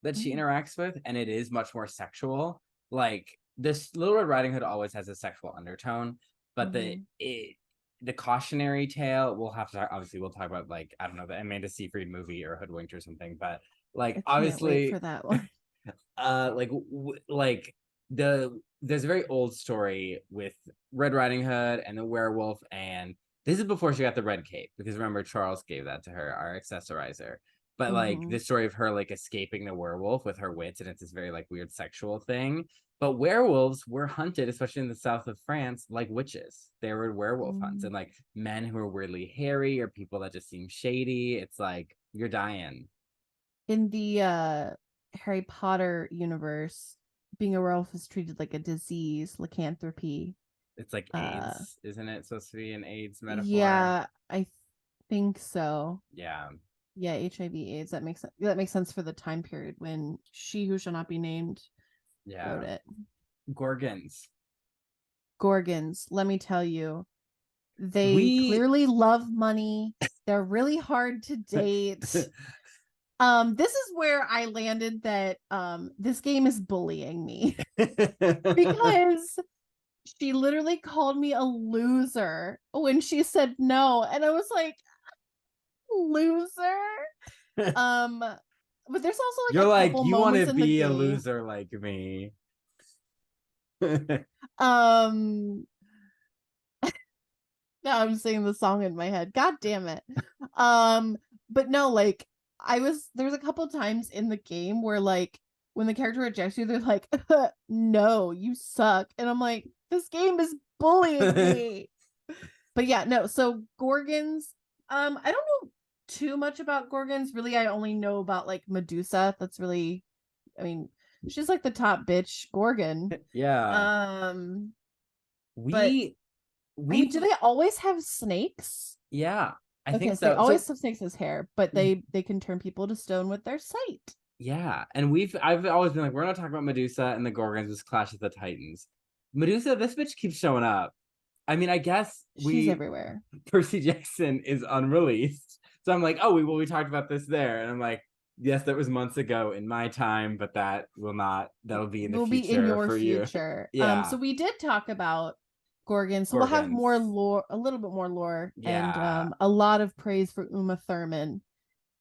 that she interacts with, and it is much more sexual. Like this Little Red Riding Hood always has a sexual undertone, but the cautionary tale, we'll have to obviously we'll talk about, like, I don't know, the Amanda Seyfried movie or Hoodwinked or something, but like obviously for that one. there's a very old story with Red Riding Hood and the werewolf, and this is before she got the red cape, because remember Charles gave that to her, our accessorizer. But like the story of her like escaping the werewolf with her wits, and it's this very like weird sexual thing. But werewolves were hunted, especially in the south of France, like witches. There were werewolf hunts, and like men who were weirdly hairy or people that just seem shady. It's like you're dying. In the Harry Potter universe, being a werewolf is treated like a disease, lycanthropy. It's like AIDS, isn't it supposed to be an AIDS metaphor? Yeah, I think so. Yeah. Yeah, HIV/AIDS. That makes sense for the time period when She Who Shall Not Be Named wrote it. Gorgons. Gorgons, let me tell you, they We clearly love money. They're really hard to date. This is where I landed that this game is bullying me because she literally called me a loser when she said no, and I was like, loser. But there's also like You're a like, couple you want moments to in the be a game. loser like me. Um, now I'm singing the song in my head. God damn it. Um, but no, like there's a couple times in the game where like when the character rejects you, they're like, no, you suck. And I'm like, this game is bullying me. But yeah, no, so Gorgons, I don't know too much about Gorgons. Really, I only know about like Medusa. That's really, I mean, she's like the top bitch Gorgon. Yeah. Um, but We I mean, we've do they always have snakes? yeah, I Okay, think so they so. always So have snakes as hair, but they can turn people to stone with their sight. yeah, and I've always been like, we're not talking about Medusa and the Gorgons, just Clash of the Titans. Medusa, this bitch keeps showing up. I mean, I guess She's everywhere. Percy Jackson is unreleased. So I'm like, oh, we talked about this there. And I'm like, yes, that was months ago in my time, but that'll be in the Will be in future your for you. future. Yeah. So we did talk about Gorgon, so we'll have more Gorgons. lore, a little bit more lore, and Yeah. a lot of praise for Uma Thurman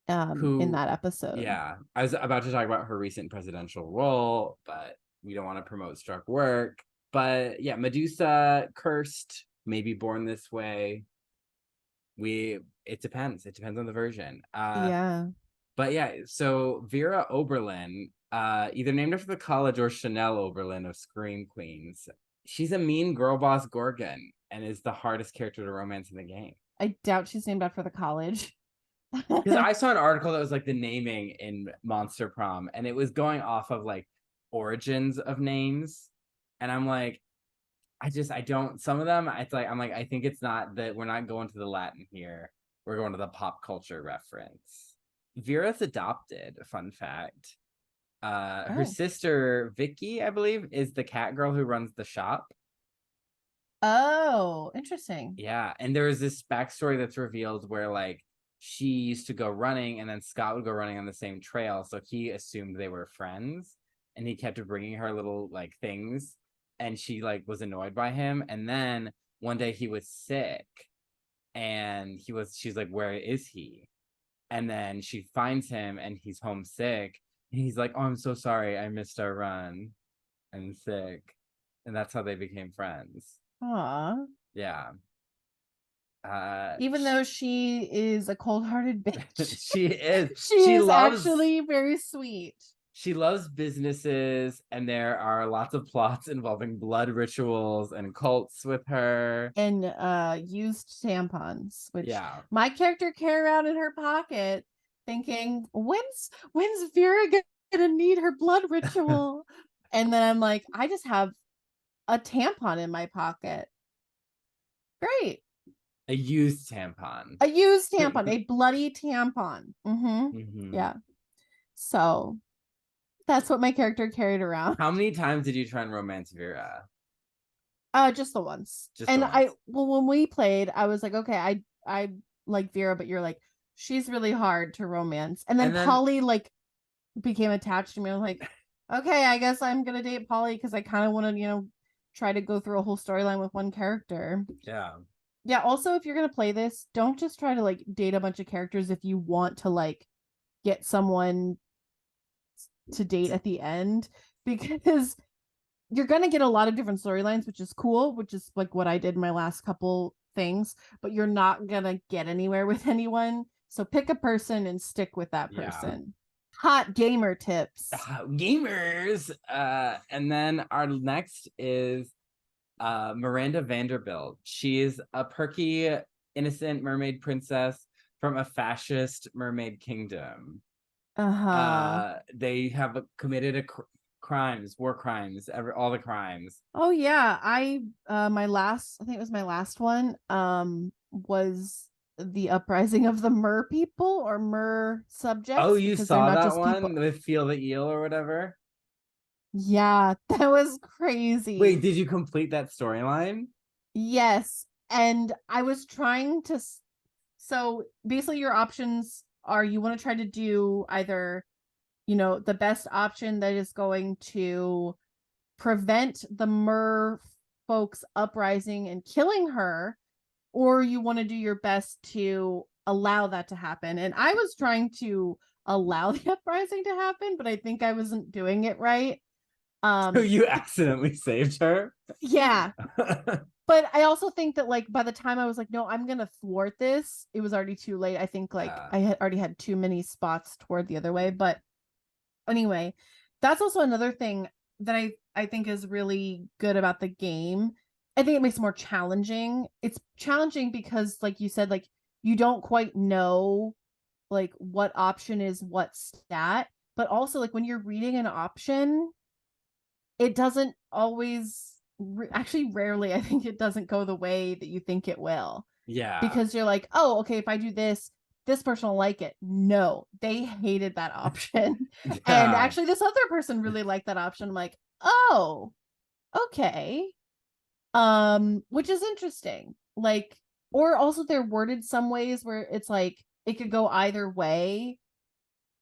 in Who, that episode. yeah. I was about to talk about her recent presidential role, but we don't want to promote struck work. But yeah, Medusa, cursed, maybe born this way. It depends. It depends on the version. Yeah. But yeah, so Vera Oberlin, either named after the college or Chanel Oberlin of Scream Queens. She's a mean girl boss Gorgon and is the hardest character to romance in the game. I doubt she's named after the college. Because I saw an article that was like the naming in Monster Prom, and it was going off of like origins of names. And I'm like, I don't, some of them, it's like, I'm like, I think it's not that we're not going to the Latin here. We're going to the pop culture reference. Vera's adopted, fun fact. Her Oh. sister Vicky, I believe, is the cat girl who runs the shop. Oh, interesting. Yeah, and there is this backstory that's revealed where like she used to go running, and then Scott would go running on the same trail, so he assumed they were friends, and he kept bringing her little like things, and she like was annoyed by him, and then one day he was sick, and she's like, "Where is he?" And then she finds him, and he's homesick, and he's like, "Oh, I'm so sorry, I missed our run. I'm sick," and that's how they became friends. Aw. Yeah. Even though she is a cold-hearted bitch. She is. She She is loves. actually very sweet. She loves businesses, and there are lots of plots involving blood rituals and cults with her. And used tampons, which Yeah. my character carry around in her pocket, thinking, when's Vera gonna need her blood ritual? And then I'm like, I just have a tampon in my pocket. Great. A used tampon. A used tampon, a bloody tampon. Mm-hmm. Yeah. So that's what my character carried around. How many times did you try and romance Vera? Just the once. Just And the once. when we played, I was like, okay, I like Vera, but you're like, she's really hard to romance. And then Polly like became attached to me. I was like, okay, I guess I'm gonna date Polly because I kind of want to, try to go through a whole storyline with one character. Yeah. Yeah, also if you're gonna play this, don't just try to like date a bunch of characters if you want to like get someone to date at the end, because you're gonna get a lot of different storylines, which is cool, which is like what I did in my last couple things, but you're not gonna get anywhere with anyone. So pick a person and stick with that person. Hot gamer tips. Gamers. And then our next is Miranda Vanderbilt. She is a perky, innocent mermaid princess from a fascist mermaid kingdom. They have committed war crimes, all the crimes. Oh yeah, I think it was my last one, was the uprising of the mer people or mer subjects. Oh, you because they're saw not that just one people. with Feel the Eel or whatever? Yeah, that was crazy. Wait, did you complete that storyline? Yes. And I was trying to. So basically, your options are you want to try to do either, the best option that is going to prevent the Mer folks uprising and killing her, or you want to do your best to allow that to happen. And I was trying to allow the uprising to happen, but I think I wasn't doing it right. So Um, you accidentally saved her? yeah, but I also think that like by the time I was like, no, I'm gonna thwart this, it was already too late. I think like I had already had too many spots toward the other way. But anyway, that's also another thing that I think is really good about the game. I think it makes it more challenging. It's challenging because like you said, like you don't quite know like what option is what stat, but also like when you're reading an option, it doesn't always actually rarely I think it doesn't go the way that you think it will, Yeah. because you're like, oh, okay, if I do this, this person will like it. No, they hated that option. And Yeah. actually this other person really liked that option. I'm like, oh, okay. Which is interesting. Like, or also they're worded some ways where it's like it could go either way.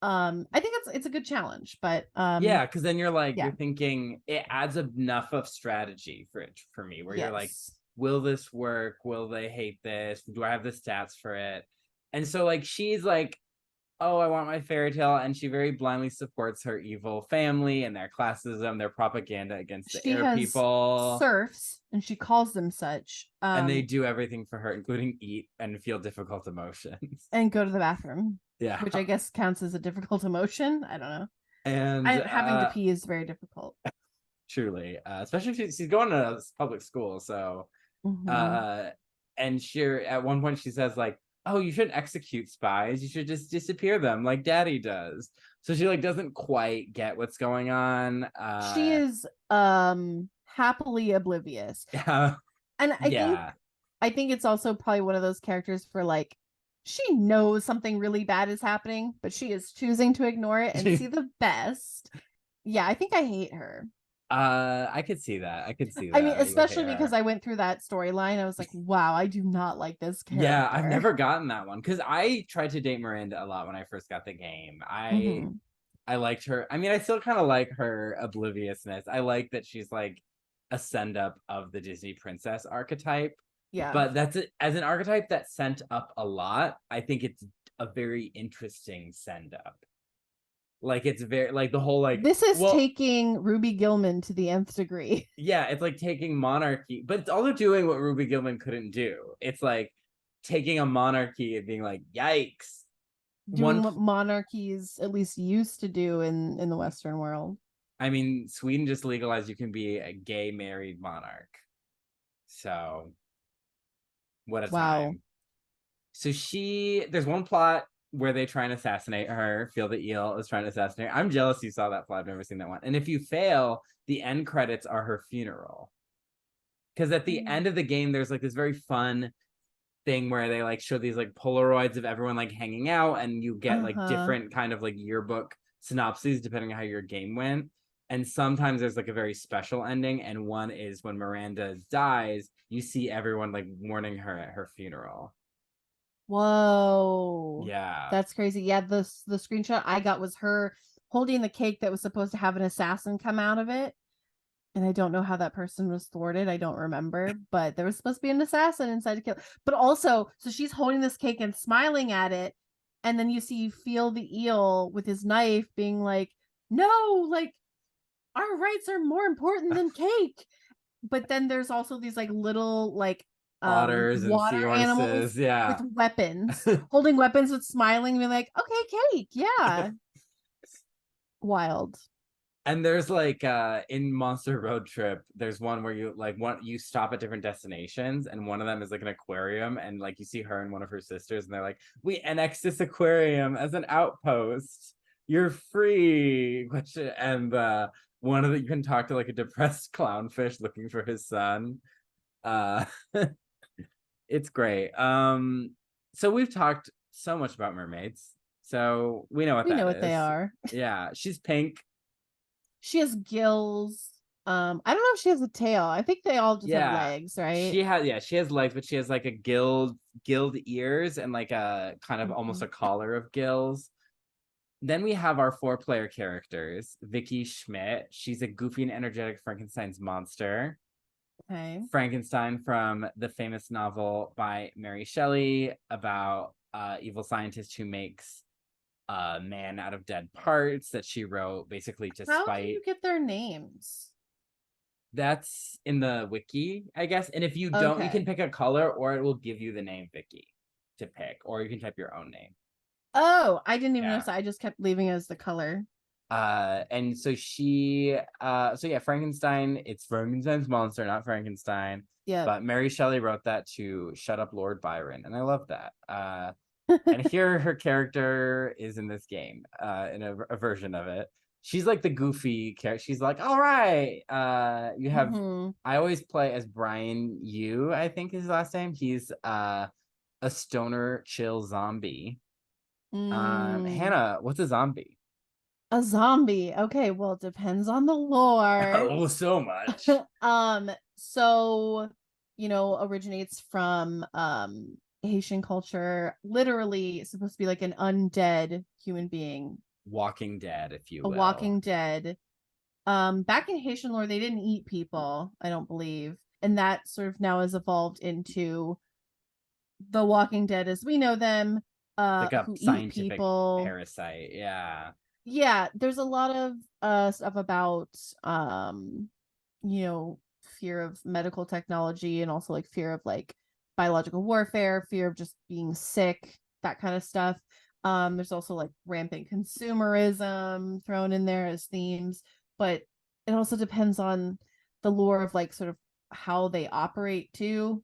I think it's a good challenge, but Yeah, because then yeah. you're thinking it adds enough of strategy for me, where you're like, Yes. will this work? Will they hate this? Do I have the stats for it? And so like she's like, oh, I want my fairy tale, and she very blindly supports her evil family and their classism, their propaganda against the She air has people, serfs and she calls them such. and they do everything for her, including eat and feel difficult emotions. And go to the bathroom, Yeah, which I guess counts as a difficult emotion. I don't know. and Having to pee is very difficult. truly, especially if she's going to a public school, so Mm-hmm. uh and she at one point she says like, oh, you shouldn't execute spies, you should just disappear them like daddy does. So she like doesn't quite get what's going on. She is happily oblivious. Yeah. And Yeah. I think it's also probably one of those characters for like she knows something really bad is happening, but she is choosing to ignore it and see the best. Yeah, I think I hate her. I could see that, I mean, you would hate especially because her. I went through that storyline. I was like, wow, I do not like this Yeah, I've character. never gotten that one because I tried to date Miranda a lot when I first got the game. Mm-hmm. I liked her. I mean, I still kind of like her obliviousness. I like that she's like a send up of the Disney princess archetype. Yeah. But as an archetype that sent up a lot, I think it's a very interesting send up. Like it's very like the whole like, This is well, taking Ruby Gilman to the nth degree. yeah, it's like taking monarchy, but it's also doing what Ruby Gilman couldn't do. It's like taking a monarchy and being like, yikes. Doing One what monarchies at least used to do in the Western world. I mean, Sweden just legalized you can be a gay married monarch. So what a Wow. time. So there's one plot where they try and assassinate her. Feel the eel is trying to assassinate her. I'm jealous you saw that plot. I've never seen that one. And if you fail, the end credits are her funeral. Because at the end of the game, there's like this very fun thing where they like show these like Polaroids of everyone like hanging out, and you get like Uh-huh. different kind of like yearbook synopses depending on how your game went. And sometimes there's like a very special ending, and one is when Miranda dies, you see everyone like mourning her at her funeral. Whoa. Yeah. That's crazy. Yeah, the screenshot I got was her holding the cake that was supposed to have an assassin come out of it. And I don't know how that person was thwarted. I don't remember, but there was supposed to be an assassin inside to kill. But also, so she's holding this cake and smiling at it, and then you see Feel the eel with his knife being like, "No, like our rights are more important than cake." But then there's also these like little like Otters and water seahorses. animals with Yeah. weapons, holding weapons with smiling, being like, "Okay, cake, yeah." Wild. And there's like in Monster Road Trip, there's one where you stop at different destinations, and one of them is like an aquarium, and like you see her and one of her sisters, and they're like, we annex this aquarium as an outpost. You're free. And one of the you can talk to like a depressed clownfish looking for his son. Uh it's great. So we've talked so much about mermaids. So we know what We know that what they is. are. Yeah, she's pink. She has gills. I don't know if she has a tail. I think they all just have Yeah. legs, right? She has legs, but she has like a gilled ears and like a kind of almost Mhm. a collar of gills. Then we have our four-player characters. Vicky Schmidt. She's a goofy and energetic Frankenstein's monster. Okay. Frankenstein from the famous novel by Mary Shelley about evil scientist who makes a man out of dead parts that she wrote basically to How do you spite. get their names? That's in the wiki, I guess. And if you don't, you can Okay. pick a color or it will give you the name Vicky to pick, or you can type your own name. Oh, I didn't even Yeah. notice. I just kept leaving it as the color. And so so yeah, Frankenstein, it's Frankenstein's monster, not Frankenstein. Yep. But Mary Shelley wrote that to shut up Lord Byron, and I love that. And here her character is in this game, in a version of it. She's like the goofy character. She's like, all right, you have. Hmm. I always play as Brian Yu, I think his last name. He's a stoner chill zombie. Mm, Hannah, what's a zombie? a zombie. Okay, well, it depends on the lore. Oh, so much. So, originates from Haitian culture. Literally it's supposed to be like an undead human being, Walking Dead, if you a will. walking dead. Back in Haitian lore, they didn't eat people, I don't believe. And that sort of now has evolved into the Walking Dead as we know them, Like a who eat scientific people. parasite. Yeah. Yeah, there's a lot of stuff about um you know fear of medical technology, and also like fear of like biological warfare, fear of just being sick, that kind of stuff. There's also like rampant consumerism thrown in there as themes, but it also depends on the lore of like sort of how they operate too.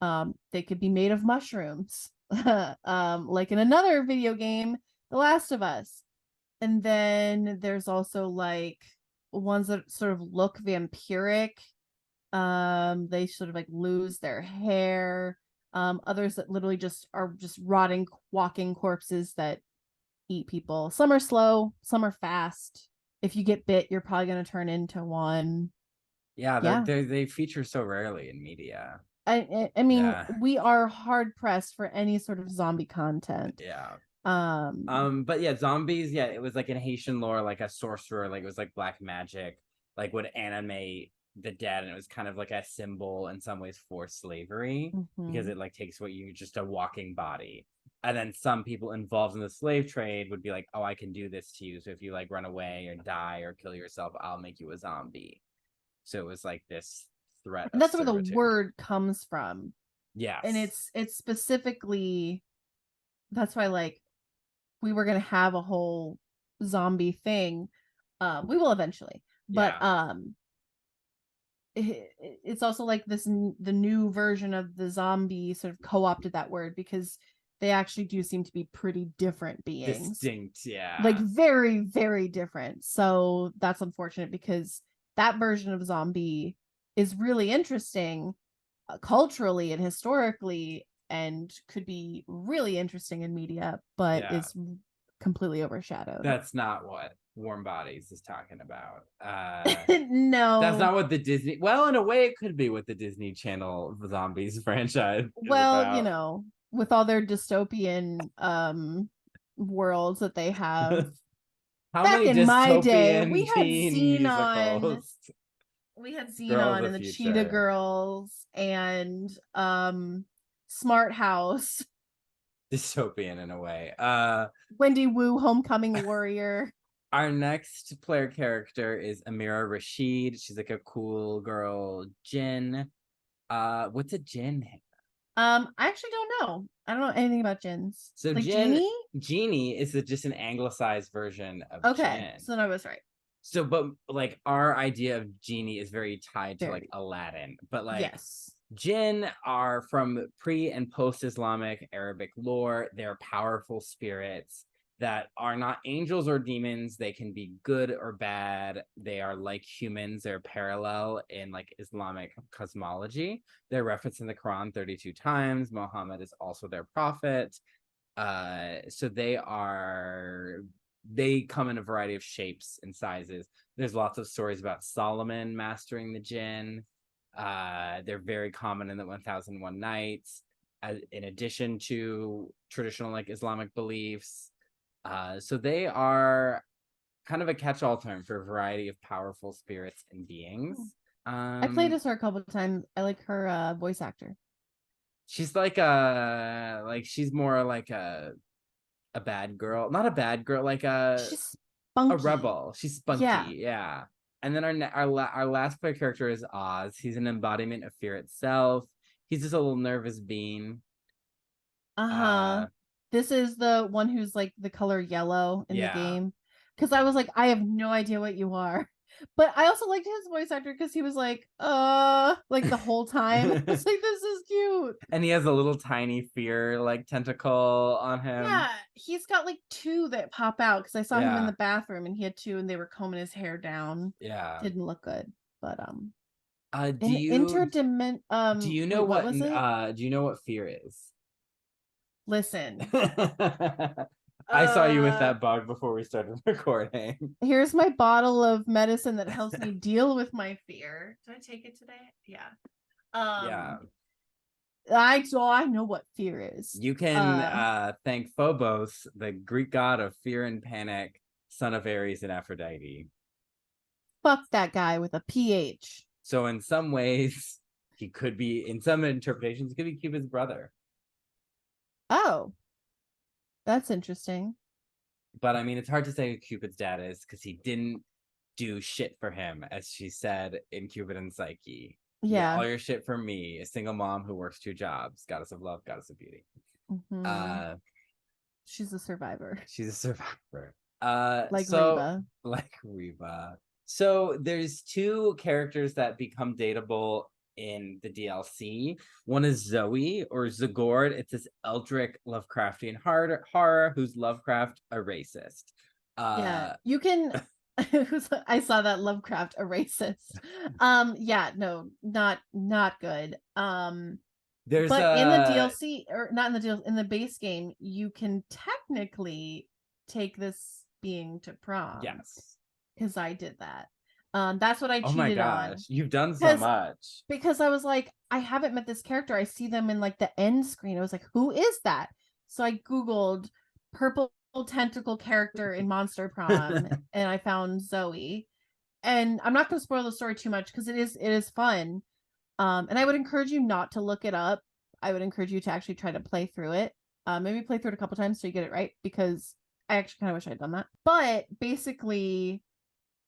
They could be made of mushrooms, like in another video game, The Last of Us. And then there's also like ones that sort of look vampiric. They sort of like lose their hair. Others that literally just are just rotting, walking corpses that eat people. Some are slow, some are fast. If you get bit, you're probably gonna turn into one. Yeah, Yeah. they feature so rarely in media. I mean, Yeah. we are hard pressed for any sort of zombie content. Yeah. But yeah, zombies, yeah, it was like in Haitian lore, like a sorcerer, like it was like black magic, like would animate the dead, and it was kind of like a symbol in some ways for slavery because Mhm. it like takes what you just a walking body. And then some people involved in the slave trade would be like, oh, I can do this to you. So if you like run away or die or kill yourself, I'll make you a zombie. So it was like this threat And of that's where the servitude. word comes from. And Yes. it's specifically, that's why like we were gonna have a whole zombie thing. We will eventually, but Yeah. it's also like the new version of the zombie sort of co-opted that word, because they actually do seem to be pretty different beings, Distinct. like Yeah. very very different. So that's unfortunate, because that version of zombie is really interesting, culturally and historically, and could be really interesting in media, but Yeah. is completely overshadowed. That's not what Warm Bodies is talking about. That's No. not what the Disney. Well, in a way, it could be what the Disney Channel Zombies franchise is Well, about. with all their dystopian worlds that they have. How Back many in my day, dystopian teen musicals? We had Girls Xenon of and the Cheetah Future. Girls and Smart House, Dystopian in a way. Wendy Wu, Homecoming Warrior. Our next player character is Amira Rashid. She's like a cool girl, Jin. What's a Jin? I actually don't know. I don't know anything about gins. So Like Jin genie? Genie is just an anglicized version of Okay, Jin. so then I was right. So, but like our idea of genie is very tied to like Very. Aladdin, but like Yes. jinn are from pre and post Islamic Arabic lore. They're powerful spirits that are not angels or demons. They can be good or bad. They are like humans. They're parallel in like Islamic cosmology. They're referenced in the Quran 32 times. Muhammad is also their prophet. So they are they come in a variety of shapes and sizes. There's lots of stories about Solomon mastering the jinn. They're very common in the 1001 Nights, in addition to traditional like Islamic beliefs. So they are kind of a catch-all term for a variety of powerful spirits and beings. I played as her a couple of times. I like her voice actor. She's she's more like a bad girl, not a bad girl, like She's a spunky. rebel. She's Yeah. spunky, yeah. And then our last player character is Oz. He's an embodiment of fear itself. He's just a little nervous bean. Uh-huh. Uh, This is the one who's like the color yellow in the yeah, game. Because I was like, I have no idea what you are. But I also liked his voice actor because he was like the whole time. I was like, this is cute. and he has a little tiny fear like tentacle on him. Yeah, he's got like two that pop out because I saw him in Yeah, the bathroom and he had two and they were combing his hair down. yeah. Didn't look good. But Do in you interdimen do you know wait, what what was it? do you know what fear is? Listen. I saw you with Uh that bug before we started recording. Here's my bottle of medicine that helps me deal with my fear. Did I take it today? Yeah. Yeah. I know what fear is. You can thank Phobos, the Greek god of fear and panic, son of Ares and Aphrodite. Fuck that guy with a PH. So in some ways, he could be, in some interpretations, he could be Cupid's brother. Oh. That's interesting. But I mean, it's hard to say who Cupid's dad is because he didn't do shit for him, as she said in Cupid and Psyche. You get Yeah. all your shit from me, a single mom who works 2 jobs, goddess of love, goddess of beauty. Mm-hmm. She's a survivor. She's a survivor. Like So Reba. like Reba. So there's 2 characters that become dateable in the DLC. One is Zoe or Zagord. It's this eldritch Lovecraftian horror who's Lovecraft a racist. Yeah. You can I saw that Lovecraft a racist. Yeah, no, not good. There's But in the DLC, or not in the DLC, in the base game, you can technically take this being to prom. yes. Because I did that. That's what I Oh my cheated on. gosh, you've done so much. Because I was like, I haven't met this character. I see them in like the end screen. I was like, who is that? So I Googled purple tentacle character in Monster Prom and I found Zoe. And I'm not gonna spoil the story too much because it is fun. And I would encourage you not to look it up. I would encourage you to actually try to play through it. Maybe play through it a couple times so you get it right, because I actually kind of wish I'd done that. But basically,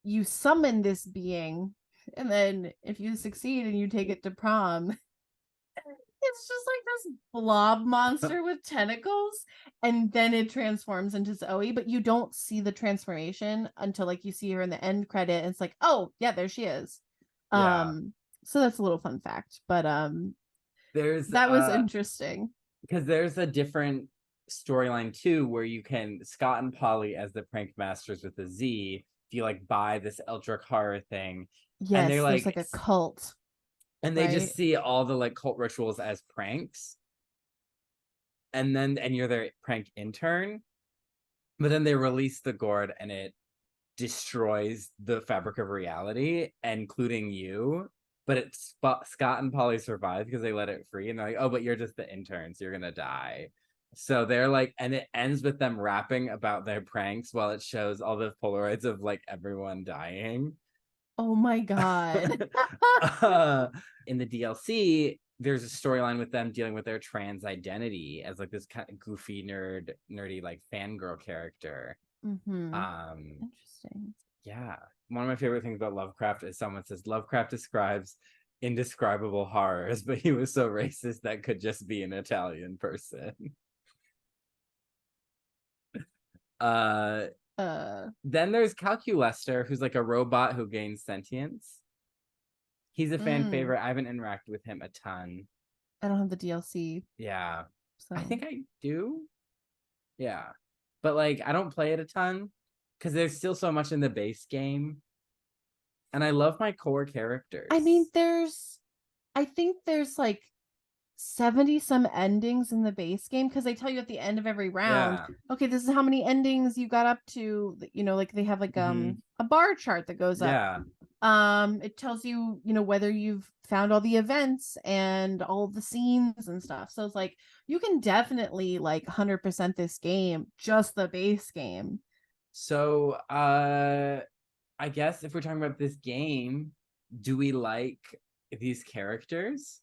you summon this being, and then if you succeed and you take it to prom, it's just like this blob monster with tentacles, and then it transforms into Zoe, but you don't see the transformation until like you see her in the end credit, and it's like, oh yeah, there she is. Yeah. So that's a little fun fact, but There's that was interesting. because there's a different storyline too where you can Scott and Polly as the prank masters with a Z. If you like buy this eldritch horror thing, and Yes, they're there's like a cult, and they just right? see all the like cult rituals as pranks, and you're their prank intern, but then they release the gourd and it destroys the fabric of reality, including you. But Scott and Polly survive because they let it free, and they're like, "Oh, but you're just the interns. You're gonna die." So they're like, and it ends with them rapping about their pranks while it shows all the Polaroids of like everyone dying. Oh my god. In the DLC, there's a storyline with them dealing with their trans identity as like this kind of goofy nerdy like fangirl character. Mm-hmm. Um, Interesting. yeah, one of my favorite things about Lovecraft is someone says Lovecraft describes indescribable horrors, but he was so racist that could just be an Italian person. Then there's Calculester, who's like a robot who gains sentience. He's a fan favorite. I haven't interacted with him a ton. I don't have the DLC. Yeah. So I think I do. Yeah. But like I don't play it a ton because there's still so much in the base game. And I love my core characters. I mean, I think there's like 70 some endings in the base game, because they tell you at the end of every round, Yeah. okay, this is how many endings you got up to, like they have like a bar chart that goes up. Yeah. It tells you, whether you've found all the events and all the scenes and stuff. So it's like you can definitely like 100% this game, just the base game. So I guess if we're talking about this game, do we like these characters?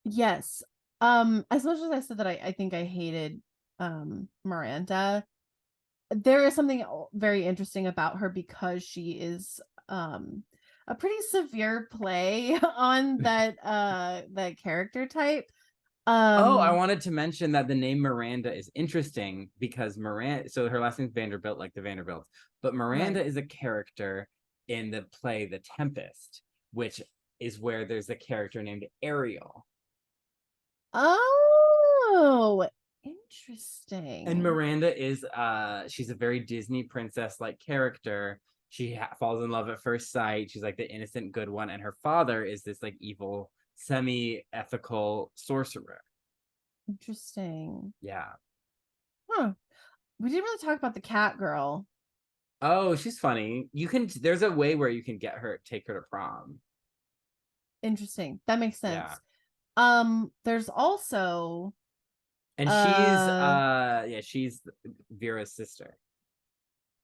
Yes. As much as I said that I think I hated Miranda, there is something very interesting about her because she is a pretty severe play on that character type. Oh, I Um wanted to mention that the name Miranda is interesting because Miranda, so her last name's Vanderbilt, like the Vanderbilts, but Miranda right. is a character in the play The Tempest, which is where there's a character named Ariel. Oh, And interesting. Miranda is she's a very Disney princess like character. She falls in love at first sight. She's like the innocent good one, and her father is this like evil semi-ethical sorcerer. Interesting. Yeah. Huh. We didn't really talk about the cat girl. Oh, she's funny. You can there's a way where you can take her to prom. Interesting. That makes Yeah. sense. There's also And uh she's Vera's sister.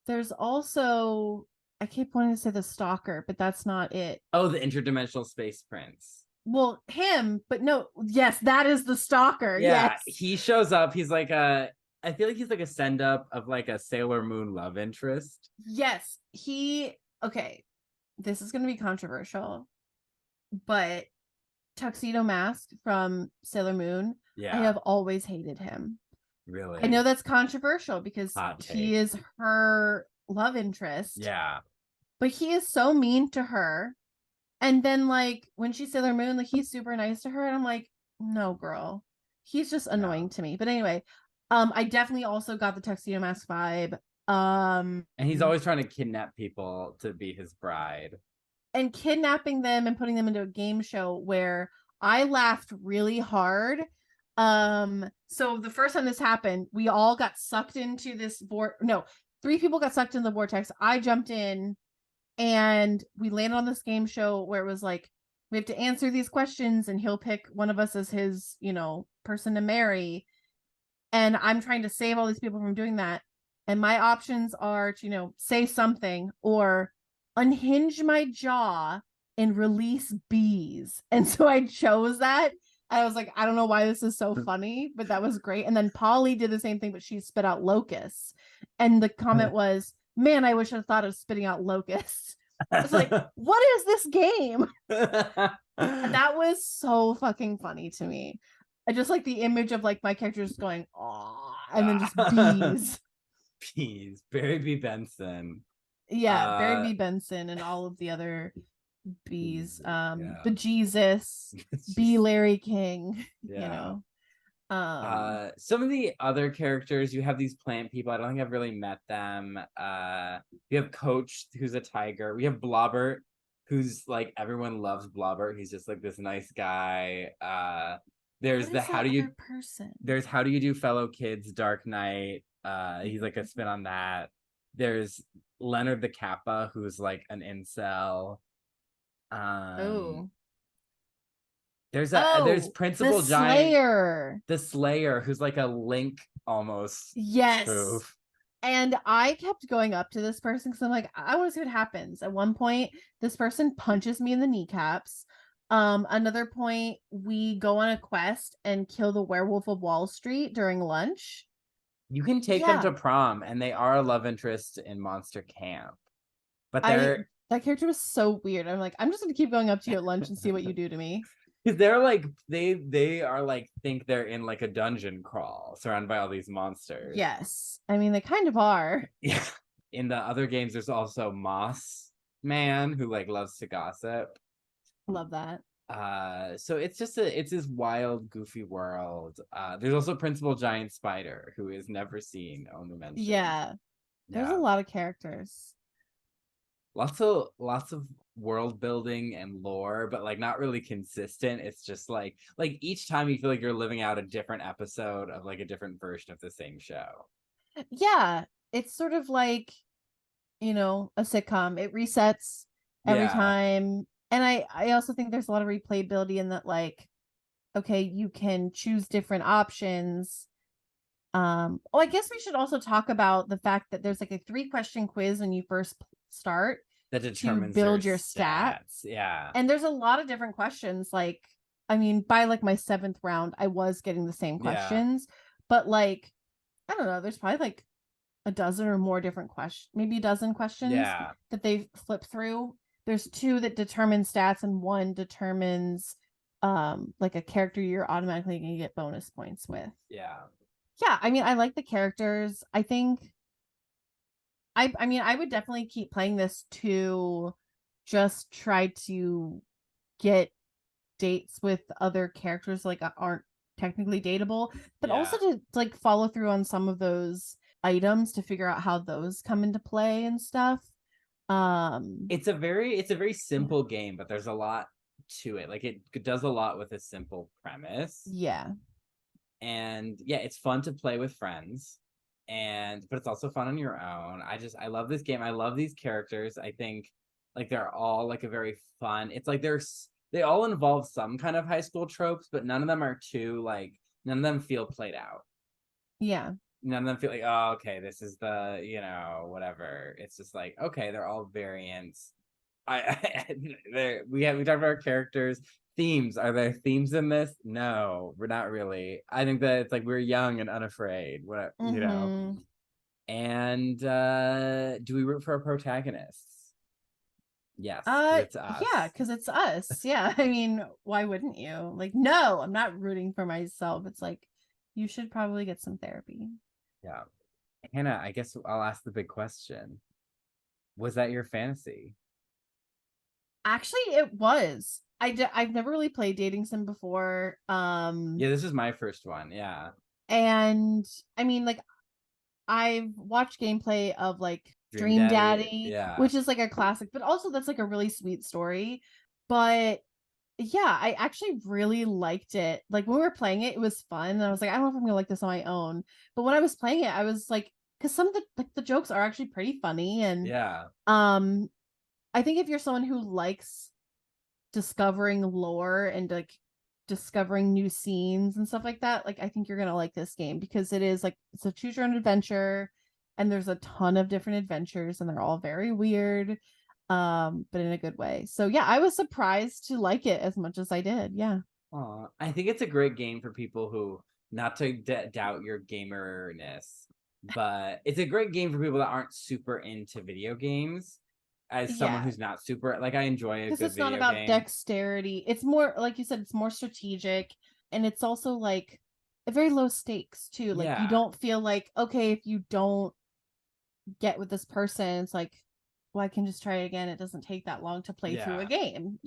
there's also I keep wanting to say the stalker, but that's not it. Oh, the interdimensional space prince. Well, him, but no, yes, that is the stalker. Yeah, Yes. he shows up. He's like a I feel like he's like a send up of like a Sailor Moon love interest. Yes. Okay, this is going to be controversial, but Tuxedo Mask from Sailor Moon, I Yeah, have always hated him. I know really. that's controversial because Hot he take. is her love interest, Yeah. but he is so mean to her. And then, like, when she's Sailor Moon, like, he's super nice to her. And I'm like, no, girl. He's just annoying No. to me. But anyway, I definitely also got the Tuxedo Mask vibe. And he's always trying to kidnap people to be his bride. And kidnapping them and putting them into a game show where I laughed really hard. So the first time this happened, we all got sucked into this no, three people got sucked in the vortex. I jumped in and we landed on this game show where it was like we have to answer these questions and he'll pick one of us as his, person to marry. And I'm trying to save all these people from doing that. And my options are to, say something or unhinge my jaw and release bees. And so I chose that. I was like, I don't know why this is so funny, but that was great. And then Polly did the same thing, but she spit out locusts. And the comment was, man, I wish I thought of spitting out locusts. It's like, what is this game? That was so fucking funny to me. I just like the image of like my character just going, oh, and then just bees. Peas. Barry B. Benson. Yeah, Barry Uh B. Benson and all of the other bees. yeah. Bejesus, B. Larry King, you Yeah. know. Um, Some of the other characters, you have these plant people. I don't think I've really met them. You have Coach, who's a tiger. We have Blobbert, who's like everyone loves Blobbert. He's just like this nice guy. There's what the is that other person? there's How Do You Do Fellow Kids, Dark Knight. He's like a spin on that. There's Leonard the Kappa, who's like an incel. Um, Oh. there's Oh, the Principal Giant, Slayer. the Slayer, who's like a Link almost Yes. spoof. And I kept going up to this person because I'm like, I want to see what happens. At one point, this person punches me in the kneecaps. Another point, we go on a quest and kill the werewolf of Wall Street during lunch. You can take them Yeah, to prom, and they are a love interest in Monster Camp, but I they're that character was so weird. I'm like, I'm just gonna keep going up to you at lunch and see what you do to me. they're like they are like think they're in like a dungeon crawl surrounded by all these monsters. Yes, I mean they kind of are. Yeah. In the other games, there's also Moss Man who like loves to gossip. Love that. So it's just it's this wild, goofy world. There's also Principal Giant Spider who is never seen, only mentioned. Yeah, there's a Yeah. lot of characters. Lots of world building and lore, but like not really consistent. It's just like each time you feel like you're living out a different episode of like a different version of the same show. Yeah, it's sort of like, a sitcom. It resets every Yeah, time. And I also think there's a lot of replayability in that, like, okay, you can choose different options. I guess we should also talk about the fact that there's like a 3-question quiz when you first start that to determines their build your stat. stats. Yeah, And there's a lot of different questions. Like, I mean, by like my 7th round, I was getting the same yeah, questions, but like, I don't know, there's probably like a dozen or more different questions, maybe a dozen questions yeah, that they flip through. There's 2 that determine stats, and 1 determines like a character you're automatically gonna get bonus points with. yeah. Yeah, I mean, I like the characters. I think I mean, I would definitely keep playing this to just try to get dates with other characters like aren't technically dateable, but also Yeah. to like follow through on some of those items to figure out how those come into play and stuff. Um It's a very yeah. simple game, but there's a lot to it. Like it does a lot with a simple premise. Yeah. And yeah, it's fun to play with friends. And but it's also fun on your own. I love this game. I love these characters. I think like they're all like a very fun. It's like they all involve some kind of high school tropes, but none of them are too like none of them feel played out. Yeah. None of them feel like, oh, okay, this is the, whatever. It's just like, okay, they're all variants. We talked about our characters. Themes. Are there themes in this? No, we're not really. I think that it's like we're young and unafraid. What. Mhm. And do we root for our protagonists? Yes, because it's Yeah, us. cuz it's us. Yeah. I mean, why wouldn't you? Like, no, I'm not rooting for myself. It's like you should probably get some therapy. Yeah. Hannah, I guess I'll ask the big question. Was that your fantasy? Actually, it was. I've never really played dating sim before. Yeah, this is my first one. Yeah. And I mean, like, I've watched gameplay of like Dream Dream Daddy. Daddy, Yeah. which is like a classic, but also that's like a really sweet story. But yeah, I actually really liked it. Like when we were playing it, it was fun. And I was like, I don't know if I'm gonna like this on my own. But when I was playing it, I was like, because some of the jokes are actually pretty funny. And Yeah. um I think if you're someone who likes discovering lore and like discovering new scenes and stuff like that, like I think you're gonna like this game because it is like it's a choose your own adventure, and there's a ton of different adventures and they're all very weird, but in a good way. So yeah, I was surprised to like it as much as I did. Yeah. I think it's a great game for people who, not to doubt your gamerness, but it's a great game for people that aren't super into video games. As someone Yeah, who's not super, like, I enjoy a because good it's not video about game. dexterity. It's more like you said, it's more strategic, and it's also like a very low stakes too. Like you Yeah. don't feel like, okay, if you don't get with this person, it's like, well, I can just try it again. It doesn't take that long to play through a Yeah. game.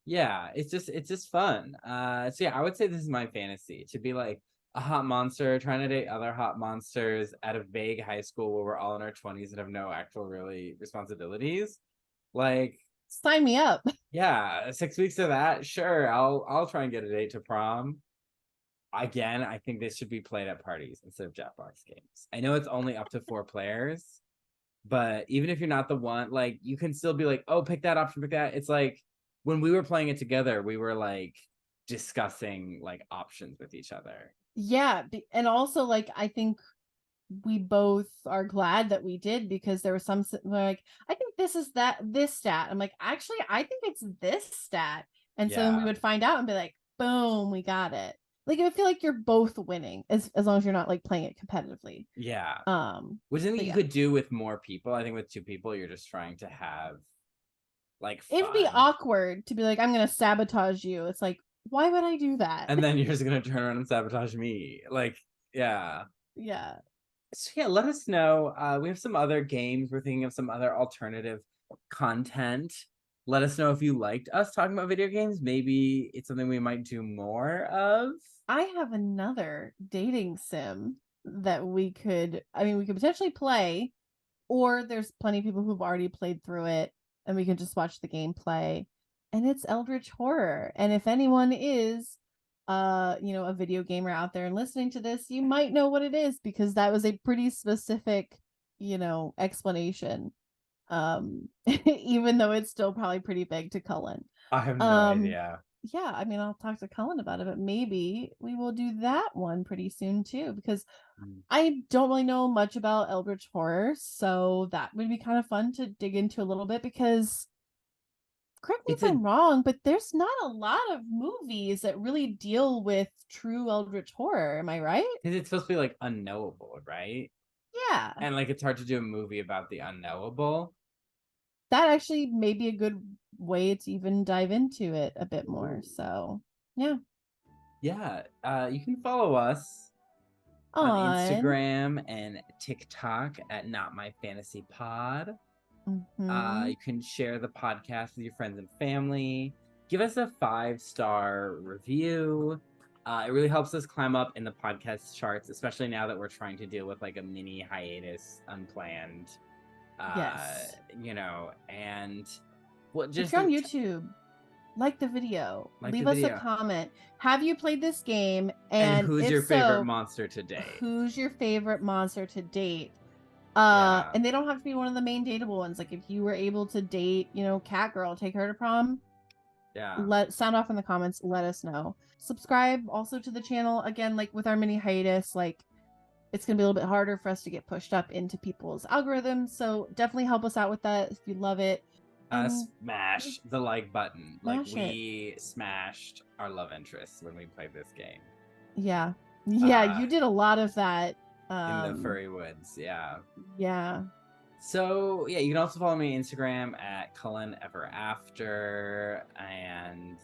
Yeah. It's just fun. So yeah, I would say this is my fantasy to be like a hot monster trying to date other hot monsters at a vague high school where we're all in our 20s and have no actual really responsibilities. Like, Sign me up. yeah, 6 weeks of that. Sure, I'll try and get a date to prom. Again, I think this should be played at parties instead of Jackbox games. I know it's only up to 4 players, but even if you're not the one, like you can still be like, oh, pick that option, pick that. It's like when we were playing it together, we were like discussing like options with each other. Yeah, and also like I think we both are glad that we did because there was some like I think this is this stat. I'm like, actually, I think it's this stat. And so then we Yeah, would find out and be like, boom, we got it. Like I feel like you're both winning as long as you're not like playing it competitively. yeah. Which I think But you yeah. could do with more people. I think with 2 people, you're just trying to have like It would be fun. awkward to be like, I'm gonna sabotage you. It's like, why would I do that? And then you're just gonna turn around and sabotage me. Like, yeah. Yeah. So yeah, let us know. We have some other games. We're thinking of some other alternative content. Let us know if you liked us talking about video games. Maybe it's something we might do more of. I have another dating sim that we could potentially play, or there's plenty of people who've already played through it and we can just watch the gameplay. And it's Eldritch Horror. And if anyone is a video gamer out there and listening to this, you might know what it is because that was a pretty specific, explanation. Even though it's still probably pretty big to Cullen. I have no idea. Yeah, I mean, I'll talk to Cullen about it, but maybe we will do that one pretty soon too, because I don't really know much about Eldritch Horror, so that would be kind of fun to dig into a little bit because correct me It's if I'm wrong, but there's not a lot of movies that really deal with true Eldritch Horror. Am I right? because it's supposed to be like unknowable, right? Yeah. And like it's hard to do a movie about the unknowable. That actually may be a good way to even dive into it a bit more. Ooh. So, yeah. Yeah, you can follow us on Instagram and TikTok at Not My Fantasy Pod. You can share the podcast with your friends and family. Give us a 5-star review. It really helps us climb up in the podcast charts, especially now that we're trying to deal with like a mini hiatus, unplanned. Yes. And what just if you're on YouTube, like the video, Like leave the us a video. comment. Have you played this game? And who's if your so, favorite monster to date? Who's your favorite monster to date? Yeah. And they don't have to be one of the main dateable ones. Like if you were able to date, Cat Girl, take her to prom. Yeah. Sound off in the comments. Let us know. Subscribe also to the channel. Again, like with our mini hiatus, like it's gonna be a little bit harder for us to get pushed up into people's algorithms. So definitely help us out with that if you love it. Smash the like button. Like Smash we smashed our love interests when we played this game. Yeah. You did a lot of that. In the furry woods, yeah. Yeah. So yeah, you can also follow me on Instagram at Cullen Ever After, and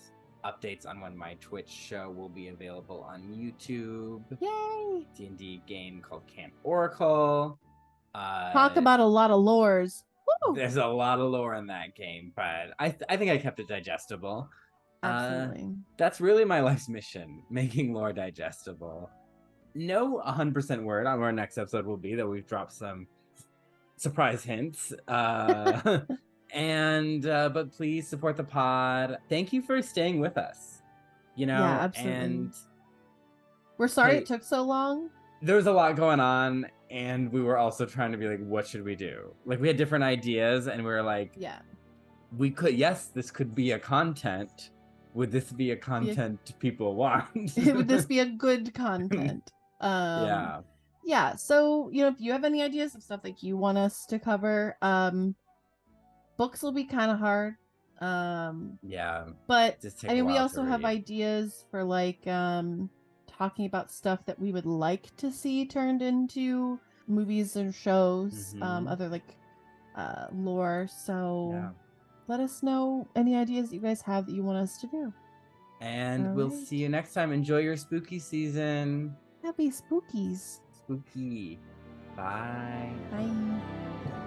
updates on when my Twitch show will be available on YouTube. Yay! D&D game called Camp Oracle. Talk about a lot of lores. Woo! There's a lot of lore in that game, but I think I kept it digestible. Absolutely. That's really my life's mission, making lore digestible. No 100% word on where our next episode will be, though we've dropped some surprise hints. But please support the pod. Thank you for staying with us. Yeah, absolutely. And we're sorry it took so long. There was a lot going on, and we were also trying to be like, what should we do? Like, we had different ideas, and we were like, yeah, this could be a content. Would this be a content people want? Would this be a good content? Yeah. So, if you have any ideas of stuff like you want us to cover, books will be kind of hard. But I mean, we also have ideas for like talking about stuff that we would like to see turned into movies and shows, other like lore. So let us know any ideas that you guys have that you want us to do. And we'll see you next time. Enjoy your spooky season. Happy spookies. Spooky. Bye. Bye.